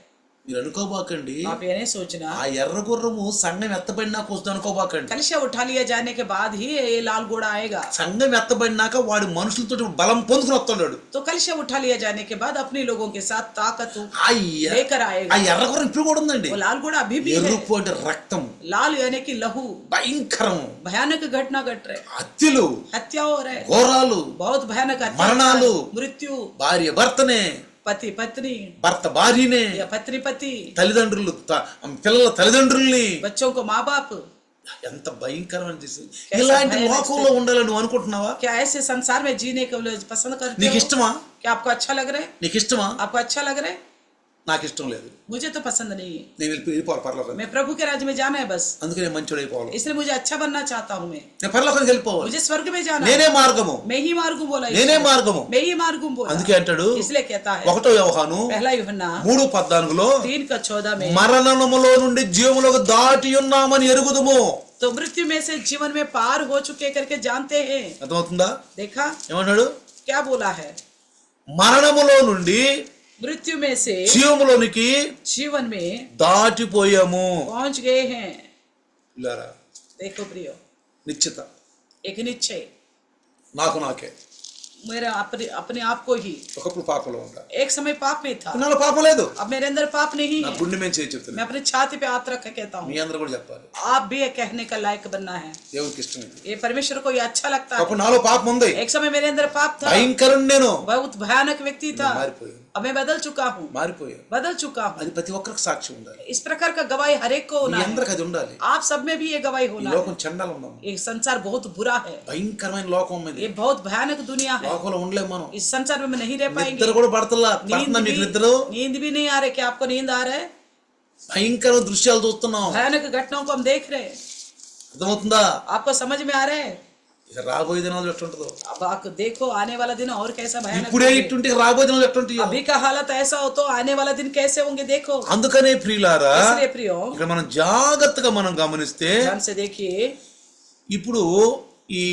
మీరు అనుకోబాకండి आप ये नहीं सोचना ఆ ఎర్ర గుర్రము సంఘం ఎత్తబడినాక వస్తుంది అనుకోబాకండి. कलशा उठा लिया जाने के बाद ही ये लाल घोड़ा आएगा. సంఘం ఎత్తబడినాక వాడు మనుషులతో బలం పొందుకుని వస్తున్నాడు. तो कलशा उठा लिया जाने के बाद अपने लोगों के साथ ताकत ఆ लेकर आएगा. ఎర్ర గుర్రం ఇప్పుడు కూడా ఉందండి. वो लाल घोड़ा अभी भी है. ఎరుపు అంటే రక్తం, लाल यानी कि लहू, భయంకరం, भयानक घटना घट रहे, హత్యలు, हत्या हो रहे, ఘోరాలు, बहुत भयानक हत्या, మరణాలు, मृत्यु, భార్య భర్తనే, पति पत्नी భర్త భార్యనే, या पत्नी पति, తల్లిదండ్రులు పిల్లల తల్లిదండ్రుల్ని. बच्चों को माँ बाप. ఎంత భయంకరమైన చేసింది. ఇలాంటి లోకంలో ఉండాలని నువ్వు అనుకుంటున్నావా? क्या ऐसे संसार में जीने को लोग पसंद करते నీకు हो? ఇష్టమా? क्या आपको अच्छा लग रहा है? నీకు ఇష్టమా? आपको अच्छा लग रहा है? నాకు ఇష్టం లేదు. मुझे तो पसंद नहीं है. నేను వెళ్ళిపోవాలి పరలోకానికి. मैं प्रभु के राज्य में जाना है बस, అందుకే నేను మంచోడు అయిపోవాలి. इसलिए मुझे अच्छा बनना चाहता हूँ. నేను పరలోకానికి వెళ్ళిపోవాలి. मुझे स्वर्ग में जाना నేనే है. మార్గము, मैं ही मार्गू बोला, నేనే మార్గము. मैं ही मार्गू बोला. అందుకే అంటాడు इसलिए कहता है 1 యోహాను पहला यूहन्ना 3:14లో 3:14 में మరణములో నుండి జీవములోకి దాటి ఉన్నామని ఎరుగుదుము. तो मृत्यु में से जीवन में पार हो चुके करके जानते हैं. అర్థమవుతుందా? देखा ఏమన్నాడు? क्या बोला है? మరణములో నుండి मृत्यु में से జీవములోనికి जीवन में దాటిపోయాము. पहुंच गए हैं. పిల్లారా, देखो प्रियो, నిశ్చిత एक निश्चय నాకే मेरा अपने आप को ही. ఒకప్పుడు పాపంలో ఉంటా, एक समय पाप में था, నాలో పాపం లేదు. अब मेरे अंदर पाप नहीं నా है. గుండె మీద చేయి मैं చెప్తున్నా. अपने छाती पे हाथ रख के कहता మీ हूँ, అందరూ కూడా చెప్పాలి. आप भी ये कहने का लायक बनना है. దేవుడికి ఇష్టం ఇది. ये परमेश्वर को ये अच्छा लगता है. అప్పుడు నాలో పాపం ఉంది, एक समय मेरे अंदर पाप था, భయంకరం. నేను बहुत भयानक व्यक्ति था. మారిపోయాను. अब मैं बदल चुका हूँ, बदल चुका हूँ. అది ప్రతి ఒక్కరికి సాక్షి ఉండాలి. इस प्रकार का गवाही हर एक को होना మీ है. అందరికి అది ఉండాలి. आप सब में भी ये गवाही ఈ होना లోకం है. చండాలు ఉన్నాం, ये संसार बहुत बुरा है, భయంకరమైన లోకం ఇది. ये बहुत भयानक दुनिया है. లోకంలో ఉండలేము మనం. इस संसार में नहीं रह पाएंगे. నిద్ర కూడా పడుతున్నా మీకు నిద్ర. नींद भी नहीं आ रही. क्या आपको नींद आ रहा है? భయంకర దృశ్యాలు చూస్తున్నాం. भयानक घटनाओं को हम देख रहे हैं. అర్థమవుతుందా? आपको समझ में आ रहा है? ఇక రాబోయే దినాలు ఎట్లుంటుందో, अब आप देखो आने वाला दिन और कैसा भयानक ఇప్పుడే होंगे। ఇట్టుంటే ఇక రాబోయే దినాలు ఎట్లుంటాయో. अभी का हालत ऐसा हो तो आने वाला दिन कैसे होंगे देखो। అందుకనే ప్రియులారా, इसलिए प्रियो ఇక్కడ మనం జాగ్రత్తగా మనం గమనిస్తే ध्यान से देखिए, ఇప్పుడు ఈ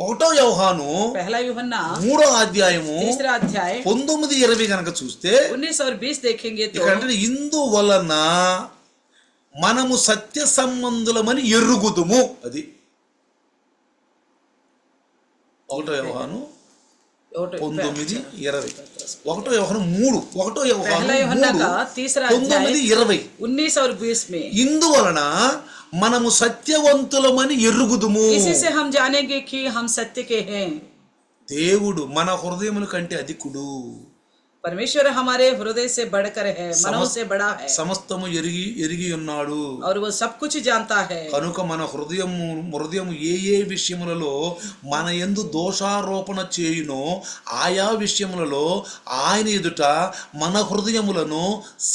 1వ యోహాను पहला यूहन्ना 3వ అధ్యాయము 3रा अध्याय 19-20 కనుక చూస్తే 19 और 20 देखेंगे तो ఇక్కడ ఇందువలన మనము సత్య సంబంధులమని ఎరుగుదుము. అది 1వ యోహాను 19-20, 1వ యోహాను 3, 1వ యోహాను पहला यूहन्ना का 3रा अध्याय 19-20. 19 और 20 में ఇందువలన మనము సత్యవంతులమని ఎరుగుదుము. इसी से हम जानेंगे कि हम सत्य के हैं। దేవుడు మన హృదయముల కంటే అధికుడు, परमेश्वर हमारे हृदय से बढ़कर है, मनों से बड़ा है సమస్తము ఎరిగి ఉన్నాడు. और वो सब कुछ जानता है। కనుక మన హృదయము ఏ విషయములలో మన యందు దోషారోపణ చేయునో ఆయా విషయములలో ఆయన ఎదుట మన హృదయములను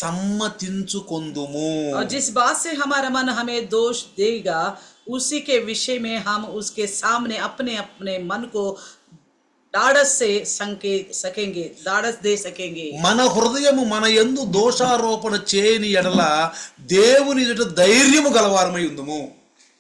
సమ్మతించుకొందుము. और जिस बात से हमारा मन हमें दोष देगा उसी के विषय में हम उसके सामने अपने अपने मन को ढाढ़स से सकेंगे, ढाढ़स दे सकेंगे। మన హృదయము మన యందు దోషారోపణ చేయని ఎడల దేవుని ఎదుట ధైర్యము గలవారమై ఉందుము.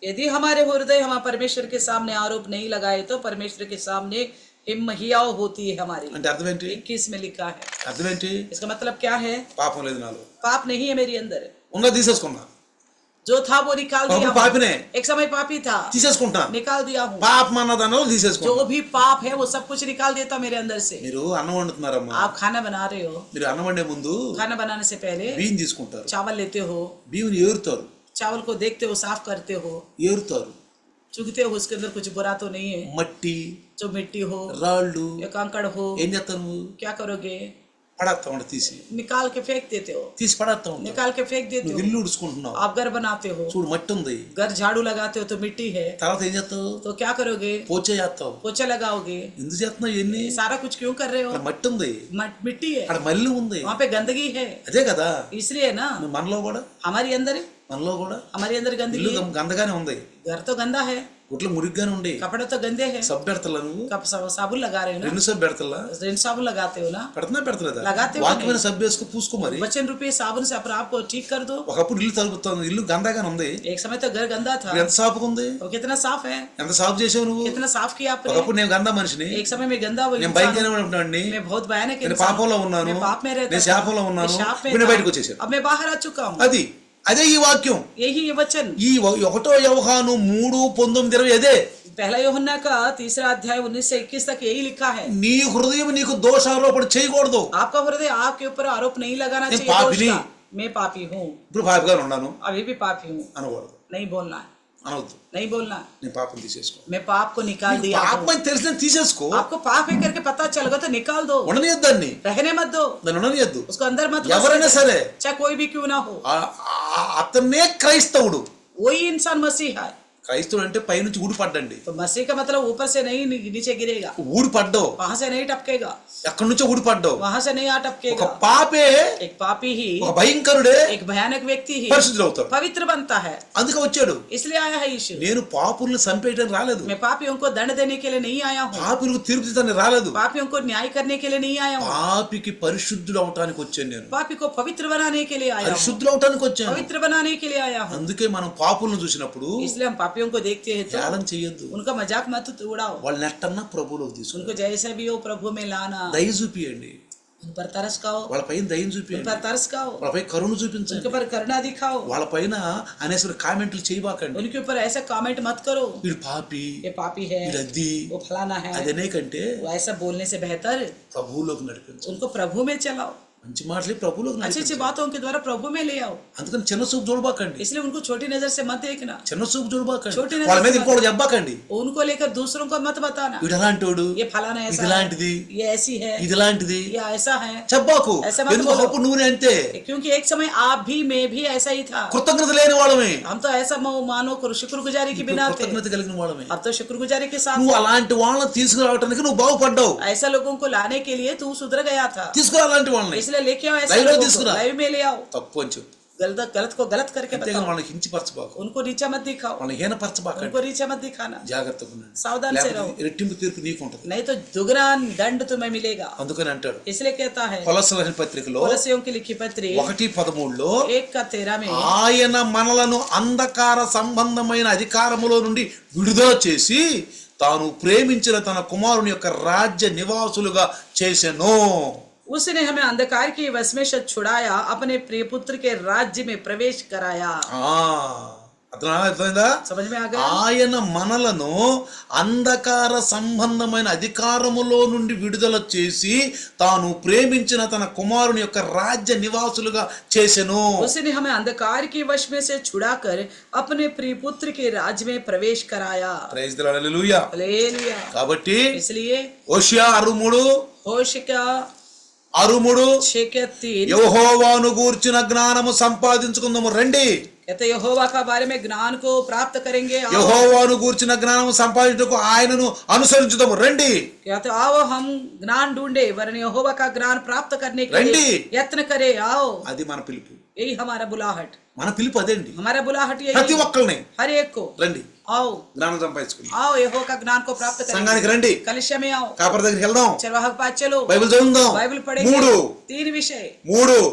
यदि हमारे हृदय हम परमेश्वर के सामने आरोप नहीं लगाए तो परमेश्वर के सामने हिम्महियाव होती है हमारी। అంటే అర్థం ఏంటి? 21 में लिखा है। అర్థం ఏంటి? इसका मतलब क्या है? పాపం లేదు నాలో, पाप नहीं है मेरी अंदर, ఉన్నది తీసేసుకున్నా. जो था वो निकाल दिया हूं। పాపినే एक समय पापी था, తీసేసుకుంటా. निकाल दिया हूँ। పాపం అన్న దానిలో తీసేసుకుంటా. जो भी पाप है वो सब कुछ निकाल देता मेरे अंदर से। మీరు అన్నం వండుతున్నారమ్మా, आप खाना बना रहे हो, మీరు అన్నం వండే ముందు खाना बनाने से पहले బియ్యం తీసుకుంటారు, चावल लेते हो, బియ్యం ఏరుతారు, चावल को देखते हो, साफ करते हो, ఏరుతారు. चुगते हो, उसके अंदर कुछ बुरा तो नहीं है। మట్టి, जो मिट्टी हो రాళ్ళు या कंकड़ हो, ఏం చేస్తావు నువ్వు? क्या करोगे? పడేస్తా ఉంటా, తీసి निकाल के फेंक देते हो, తీసి పడేస్తా ఉంటా. निकाल के फेंक देते నువ్వు हो। ఇల్లు ఉడుచుకుంటున్నావు, आप घर बनाते हो, చూడు మట్టి ఉంది, घर झाड़ू लगाते हो तो मिट्टी है, తర్వాత ఏం చేస్తావు? तो क्या करोगे? పోచే చేస్తావు. पोछा लगाओगे। ఎందుకు చేస్తున్నావు ఇవన్నీ? ये सारा कुछ क्यों कर रहे हो? అక్కడ మట్టి ఉంది, मिट्टी है, అక్కడ మల్లి ఉంది, वहाँ पे गंदगी है, అదే కదా. इसलिए ना మనలో కూడా हमारे अंदर हमारे अंदर गंदगी ఇల్లు है। గందగానే ఉంది, घर तो गंदा है, గుట్లు మురిగ్గానే ఉండి. कपड़े तो गंदे हैं, సబ్బు పెడతలా నువ్వు? कब साबुन लगा रहे हो ना, రెండు సబ్బు పెడతలా? रिन साबुन लगाते हो ना, పెడతలేదా? लगाते हो వాక్యమైన సబ్బు వేసుకు పూసుకో. మరి वचन रूपी साबुन से अपने आप को ठीक कर दो। ఒకప్పుడు ఇల్లు తలుపుతుంది, ఇల్లు గందగానే ఉంది, एक समय तो घर गंदा था, ఎంత సాపుగా ఉంది, वो कितना साफ है, ఎంత సాపు చేసావు నువ్వు? कितना साफ किया आपने। ఒకప్పుడు నేను గందా మనిషిని, एक समय में गंदा वो నేను इंसान हूँ, భయంకరమైనటువంటి, मैं बहुत भयानक నేను इंसान పాపంలో हूँ, ఉన్నాను, मैं पाप में रहता నేను था, శాపంలో मैं ఉన్నాను, शाप में ఇప్పుడు था, బయటకు వచ్చేసాను. अब मैं बाहर आ चुका हूँ। అదే ఈ వాక్యం. यही ये वचन ఈ 1వ యోహాను 3:19-20 అదే. पहला यूहन्ना का 3रा अध्याय 19 से 21 तक यही लिखा है। నీ హృదయం నీకు దోషారోపణ చేయకూడదు. आपका हृदय आपके ऊपर आरोप नहीं लगाना मैं चाहिए पापी दोष नहीं। का। मैं पापी हूँ, ఇప్పుడు పాపిగా ఉన్నాను अभी भी पापी हूँ, అనకూడదు, नहीं बोलना है, అనవద్దు. नहीं बोलना है। నేను పాపం తీసేసుకో. मैं पाप को निकाल दिया हूँ। పాపం అని తెలిసిన తీసేసుకో, आपको पाप है करके पता चल गया तो निकाल दो, ఉండనియద్దు దాన్ని, रहने मत दो, దాన్ని ఉండనియద్దు. उसको अंदर मत ఎవరైనా घुसने సరే दो, चाहे कोई भी क्यों ना हो। అతన్నే క్రైస్తవుడు. वही इंसान मसीह है। క్రైస్తవుడు అంటే పైనుంచి ఊడిపడ్డండి. तो मसीह का मतलब ऊपर से नहीं नीचे गिरेगा, ఊడిపడ్డావు, वहां से नहीं टपकेगा, ఎక్కడి నుంచో ఊడిపడ్డావు. वहां से नहीं आ ఒక टपकेगा। పాపే, एक पापी ही, ఒక భయంకరుడే एक भयानक व्यक्ति ही పరిశుద్ధుడు అవుతాడు. पवित्र बनता है। అందుకే వచ్చాడు. इसलिए आया है यीशु। నేను పాపుల్ని చంపేయడానికి రాలేదు, मैं पापियों को दंड देने के लिए नहीं आया हूँ, పాపులకు తీర్పు తీయడానికి రాలేదు, पापियों को न्याय करने के लिए नहीं आया हूँ, పాపికి పరిశుద్ధుడు అవటానికి వచ్చాను నేను. पापी को पवित्र बनाने के लिए आया हूँ, పరిశుద్ధుడు అవటానికి వచ్చాను. पवित्र बनाने के लिए आया हूँ। అందుకే మనం పాపులను చూసినప్పుడు इसलिए हम पापियों को देखते हैं तो ధ్యానం చేయొద్దు. उनका मजाक मत उड़ाओ, వాళ్ళని ఎట్టన్నా ప్రభువులోకి తీసుకుని उनको जैसे भी हो प्रभु में लाना, దయ చూపియండి, उन पर तरस खाओ, వాళ్ళ పైన దయం उन చూపియండి, पर तरस खाओ, వాళ్ళపై కరుణ उनके చూపించండి. ऊपर करुणा दिखाओ, వాళ్ళ పైన అనేసిన కామెంట్లు చేయబాకండి. उनके ऊपर ऐसा कमेंट मत करो, వీడు పాపి, ये पापी है, వీడు అది वो फलाना है। అదనే కంటే वो ऐसा बोलने से बेहतर ప్రభువులోకి నడిపించు. उनको प्रभु में चलाओ, మంచి మాటలే ప్రభువులోకి अच्छी अच्छी నడిపించు. बातों के द्वारा प्रभु में ले आओ। అందుకని చిన్న చూపు చూడబాకండి, इसलिए उनको छोटी नजर से मत देखना, చిన్న చూపు చూడబాకండి. छोटी नजर వాళ్ళ మీద से ఇంకోటి చెప్పకండి, उनको लेकर दूसरों को मत बताना, వీడు అలాంటోడు, ये फलाना ऐसा ఇది है, లాంటిది, ये ऐसी है, ఇది లాంటిది ये ऐसा है। చెప్పాకు. ऐसा मत ఎందుకు बोलो। అప్పుడు నువ్వు అంతే क्योंकि एक समय आप भी मैं भी ऐसा ही था। కృతజ్ఞత లేని వాళ్ళమే, हम तो ऐसा मानो शुक्रगुजारी के बिना थे, కృతజ్ఞత కలిగిన వాళ్ళమే. अब तो शुक्रगुजारी के साथ నువ్వు అలాంటి వాళ్ళని తీసుకురావటానికి నువ్వు బాగుపడ్డావు. ऐसा लोगों को लाने के लिए तू सुधर गया था, తీసుకురా అలాంటి వాళ్ళని, इसलिए लेके आओ ऐसे लाइव में लोगों को, తీసుకురా. लाइव में ले आओ। తప్పు అని చెప్పు. गलत गलत को गलत करके అంతేగాని बताओ, వాళ్ళని హింసపరచబాకు, उनको नीचा मत दिखाओ, వాళ్ళని హీనపరచబాకండి. उनको नीचा मत दिखाना, జాగ్రత్తగా ఉండండి. सावधान से रहो, లేకపోతే రెట్టింపు తీర్పు నీకు ఉంటుంది. नहीं तो दुगना दंड तुम्हें मिलेगा. అందుకని అంటాడు इसलिए कहता है కొలస్సీయులకు రాసిన పత్రికలో कोलोसियों की लिखी पत्री 1:13 1:13 में ఆయన మనలను అంధకార సంబంధమైన అధికారములో నుండి విడుదల చేసి తాను ప్రేమించిన తన కుమారుని యొక్క రాజ్య నివాసులుగా చేసెను. उसने हमें अंधकार की वश में से छुड़ाया, अपने प्रिय पुत्र के राज्य में प्रवेश कराया. అర్థమైందా? समझ में आ गया? ఆయన మనలను అంధకార సంబంధమైన అధికారములో నుండి విడుదల చేసి తాను ప్రేమించిన తన కుమారుని యొక్క రాజ్య నివాసులుగా చేసెను. उसने हमें अंधकार की वश में से छुड़ाकर अपने प्रिय पुत्र के राज्य में प्रवेश कराया. Praise the Lord, hallelujah. Hallelujah. కాబట్టి इसलिए హోషేయ 6:3 6:3 యెహోవాను గూర్చిన జ్ఞానము సంపాదించుకుందాము రండి. कहते यहोवा का बारे में ज्ञान को प्राप्त करेंगे. आओ. యెహోవాను గూర్చిన జ్ఞానము సంపాదించుటకు ఆయనను అనుసరించుదాము రండి. कहते आओ हम ज्ञान ढूंढे, वरन यहोवा का ज्ञान प्राप्त करने के రండి. लिए यत्न करे. आओ. అది మన పిలుపు, यही हमारा बुलाहट, మన పిలుపు అదేండి. हमारा बुलाहट ప్రతి यही. ఒక్కరిని हर एक को రండి, आओ, జ్ఞానం సంపాదించుకుని आओ यहोवा का ज्ञान को प्राप्त సంఘానికి करेंगे. రండి, कलिशा में आओ, కాపరి దగ్గరికి వెళ్దాం, चरवाहा के पास चलो, బైబిల్ చదువుదాం. बाइबल पढ़ेंगे. 3 तीन विषय,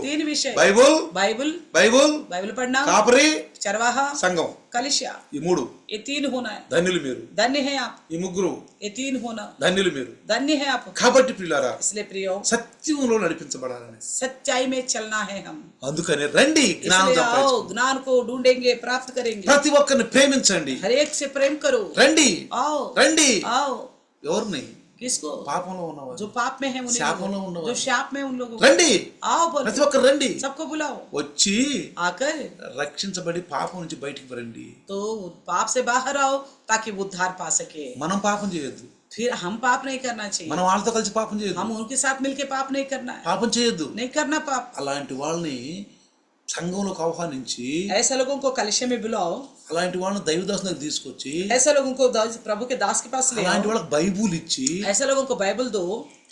3 विषय. బైబిల్ बाइबल బైబిల్ बाइबल पढ़ना, కాపరి चरवाहा, సంఘం, कलिशा, ఈ 3 ये 3 होना है. ధన్యులు మీరు. धन्य है आप. ఈ 3 ये 3 होना ధన్యులు మీరు. धन्य है आप. కాబట్టి ప్రియులారా इसलिए प्रियो సత్యములో నడిపించబడాలని, सच्चाई में चलना है हम. అందుకని రండి, జ్ఞానం इसलिए आओ, సంపాదించుకుందాం. ज्ञान को ढूंढेंगे, प्राप्त करेंगे. ప్రతి ఒక్కరిని ప్రేమించండి. हर एक से प्रेम करो. రండి आओ, రండి. आओ. ఎవరిని? किसको? పాపంలో ఉన్నవారు, जो पाप में है उन्हें శాపంలో लोगों को. ఉన్నవారు. जो शाप में उन लोगों को. రండి, आओ बोलो, ప్రతి ఒక్కరు రండి. सबको बुलाओ. వచ్చి आकर రక్షించబడి పాపం నుంచి బయటికి రండి. तो पाप से बाहर आओ ताकि वो उद्धार पा सके. మనం పాపం చేయొద్దు, फिर हम पाप नहीं करना चाहिए. మనం వాళ్ళతో కలిసి పాపం చేయొద్దు, हम उनके साथ मिलके पाप नहीं करना है. పాపం చేయొద్దు. नहीं करना पाप. అలాంటి వాళ్ళని సంఘంలోకి ఆహ్వానించి, ऐसे लोगों को कलिशे में बुलाओ. అలాంటి వాళ్ళని దైవదాసు దగ్గర తీసుకొచ్చి, ऐसे लोगों को प्रभु के दास के पास ले అలాంటి आओ. వాళ్ళకి బైబుల్ ఇచ్చి ऐसे लोगों को बाइबल दो.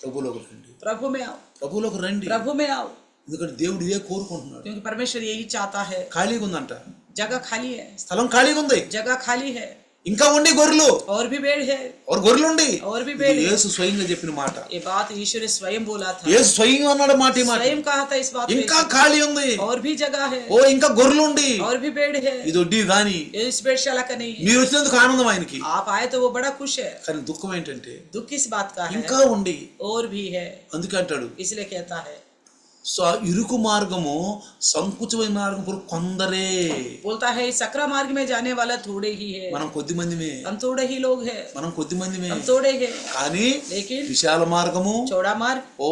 ప్రభులోకి రండి, प्रभु में आओ, ప్రభులోకి రండి. प्रभु में आओ. ఎందుకంటే దేవుడు ఇదే కోరుకుంటున్నాడు. क्योंकि परमेश्वर यही चाहता है. ఖాళీగా ఉందంట, जगह खाली है, స్థలం ఖాళీగా ఉంది. जगह खाली है. ఇంకా ఉండి గొర్రెలు, और भी भेड़ है, గొర్రెలు ఉండి. और भी भेड़ है. యేసు స్వయంగా చెప్పిన మాట, ये बात यीशु ने स्वयं बोला था. యేసు స్వయంగా అన్నాడు మాట. ఈ మాట स्वयं कहा था इस बात ఇంకా पे. ఖాళీ ఉంది, और भी जगह है, ఓ ఇంకా గొర్రెలు ఉండి. और भी भेड़ है. ఇది వడ్డీ గాని ये इस भेड़शाला का नहीं है. మీరు వచ్చినందుకు ఆనందం ఆయనకి, आप आए तो वो बड़ा खुश है. కానీ దుఃఖం ఏంటంటే दुख किस बात का है? ఇంకా ఉండి. और भी है. అందుకే అంటాడు, इसलिए कहता है, సో ఇరుకు మార్గము సంకుచమైన మార్గం కొందరే. बोलता है सकरा मार्ग में जाने वाला थोड़े ही है. మనం కొద్ది మందిమే, हम थोड़े ही लोग हैं. మనం కొద్ది మందిమే. हम थोड़े हैं. కానీ लेकिन విశాల మార్గము, चौड़ा मार्ग, ఓ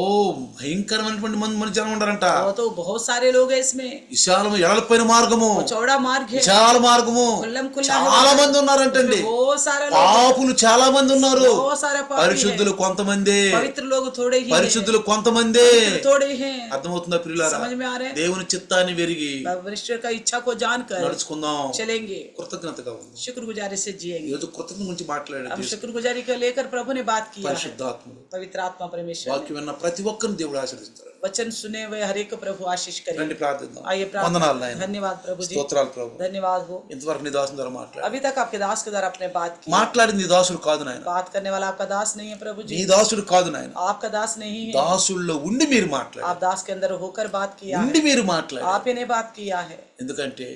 భయంకరమైనటువంటి మంది జనం ఉంటారంట. वो तो बहुत सारे लोग हैं इसमें. విశాలము ఎడలిపోయిన మార్గము, वो चौड़ा मार्ग है, విశాల మార్గము. खुल्लम खुल्ला చాలా మంది ఉన్నారంటండి. बहुत सारे लोग, పాపులు చాలా మంది ఉన్నారు, बहुत सारे पापी పరిశుద్ధులు हैं. కొంతమంది, पवित्र लोग थोड़े ही हैं. పరిశుద్ధులు కొంతమంది. थोड़े हैं. అర్థమవుతుందా ప్రియులారా? समझ में आ रहे हैं? దేవుని చిత్తాన్ని వెరిగి परमेश्वर का इच्छा को जानकर నడుచుకుందాం. चलेंगे, కృతజ్ఞతగా ఉంది. शुक्रगुजारी से जिएंगे. ఈరోజు కృతజ్ఞత గురించి अब మాట్లాడేది शुक्रगुजारी को लेकर प्रभु ने बात किया है. పరిశుద్ధాత్ముడు. पवित्र आत्मा परमेश्वर ने. వాక్యం విన్న ప్రతి ఒక్కరిని దేవుడు ఆశీర్వదించాడు. वचन सुने हुए हर एक को प्रभु आशीष करे. రండి ప్రార్థిద్దాం. आइए వందనాలు प्रार्थना. నాయన, धन्यवाद प्रभु जी, స్తోత్రాలు ప్రభు. धन्यवाद हो. ఇంతవరకు నీ దాసుని ద్వారా మాట్లాడు. अभी तक आपके दास के द्वारा अपने बात की. మాట్లాడింది నీ దాసుడు కాదు నాయన, बात करने वाला आपका दास नहीं है प्रभु నీ जी, దాసుడు కాదు నాయన. आपका दास नहीं है. దాసుల్లో ఉండి మీరు మాట్లాడు, आप दास के अंदर होकर बात किया ఉండి है. మీరు మాట్లాడు. आप ही ने बात किया है, ఎందుకంటే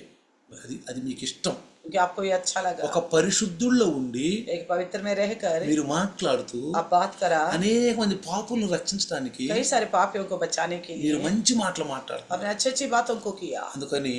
అది అది మీకు ఇష్టం. क्योंकि आपको ये अच्छा लगा. ఒక పరిశుద్ధుల్లో ఉండి एक पवित्र में रहकर మీరు మాట్లాడుతూ आप बात करा. అనేక మంది పాపులను రక్షించడానికి कई सारे पापियों को बचाने के మీరు लिए మంచి మాటలు మాట్లాడుతారు. आपने अच्छी अच्छी बातों को किया. అందుకని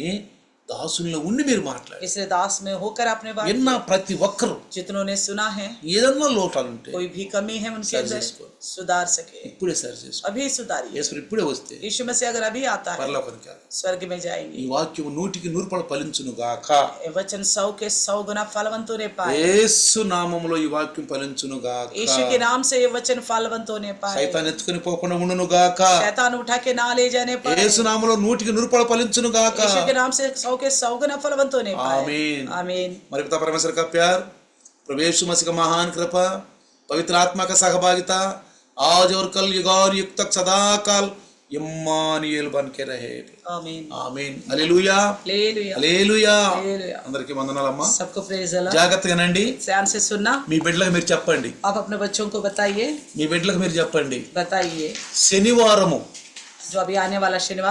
దాసుల్లో ఉండి మీరు మాట్లాడు. इसलिए दास में होकर आपने बात విన్న की. ప్రతి ఒక్కరు जितनों ने सुना है, ఏదన్నా లోటాలుంటే कोई भी कमी है उनके सर अंदर, जिसको। सुधार सके. ఇప్పుడే సరి చేసుకో. अभी सुधारिए. యేసు ఇప్పుడే వస్తే यीशु मसीह अगर अभी आता है పరలోకానికి వెళ్దాం. स्वर्ग में ఈ जाएंगे. వాక్యం 100% ఫలించును గాక. ये वचन 100 के 100 गुना फलवंत होने पाए. యేసు నామములో ఈ వాక్యం ఫలించును గాక. यीशु के नाम से ये वचन फलवंत होने पाए. సైతాన్ ఎత్తుకొని పోకుండా ఉండును గాక. शैतान उठा के ना ले जाने पाए. యేసు నామములో 100% ఫలించును గాక. यीशु के नाम से 100 के 100 गुना फलवंत होने पाए. आमीन. आमीन. हमारे पिता परमेश्वर का प्यार, प्रभु यीशु मसीह का महान कृपा, पवित्र आत्मा का सहभागिता आज और कल युग और युग तक सदा काल ఇమ్మానుయేలు బన్కే రహే. आमीन ఆమేన్. Hallelujah hallelujah hallelujah. हालेलुया। అందరికీ వందనాలమ్మా. सबको प्रेज अल्लाह। జాగ్రత్తగానండి. ध्यान से सुनना। మీ బిడ్డలకు మీరు చెప్పండి. आप अपने बच्चों को बताइए మీ బిడ్డలకు మీరు చెప్పండి. बताइए శనివారము जो अभी आने वाला शनिवार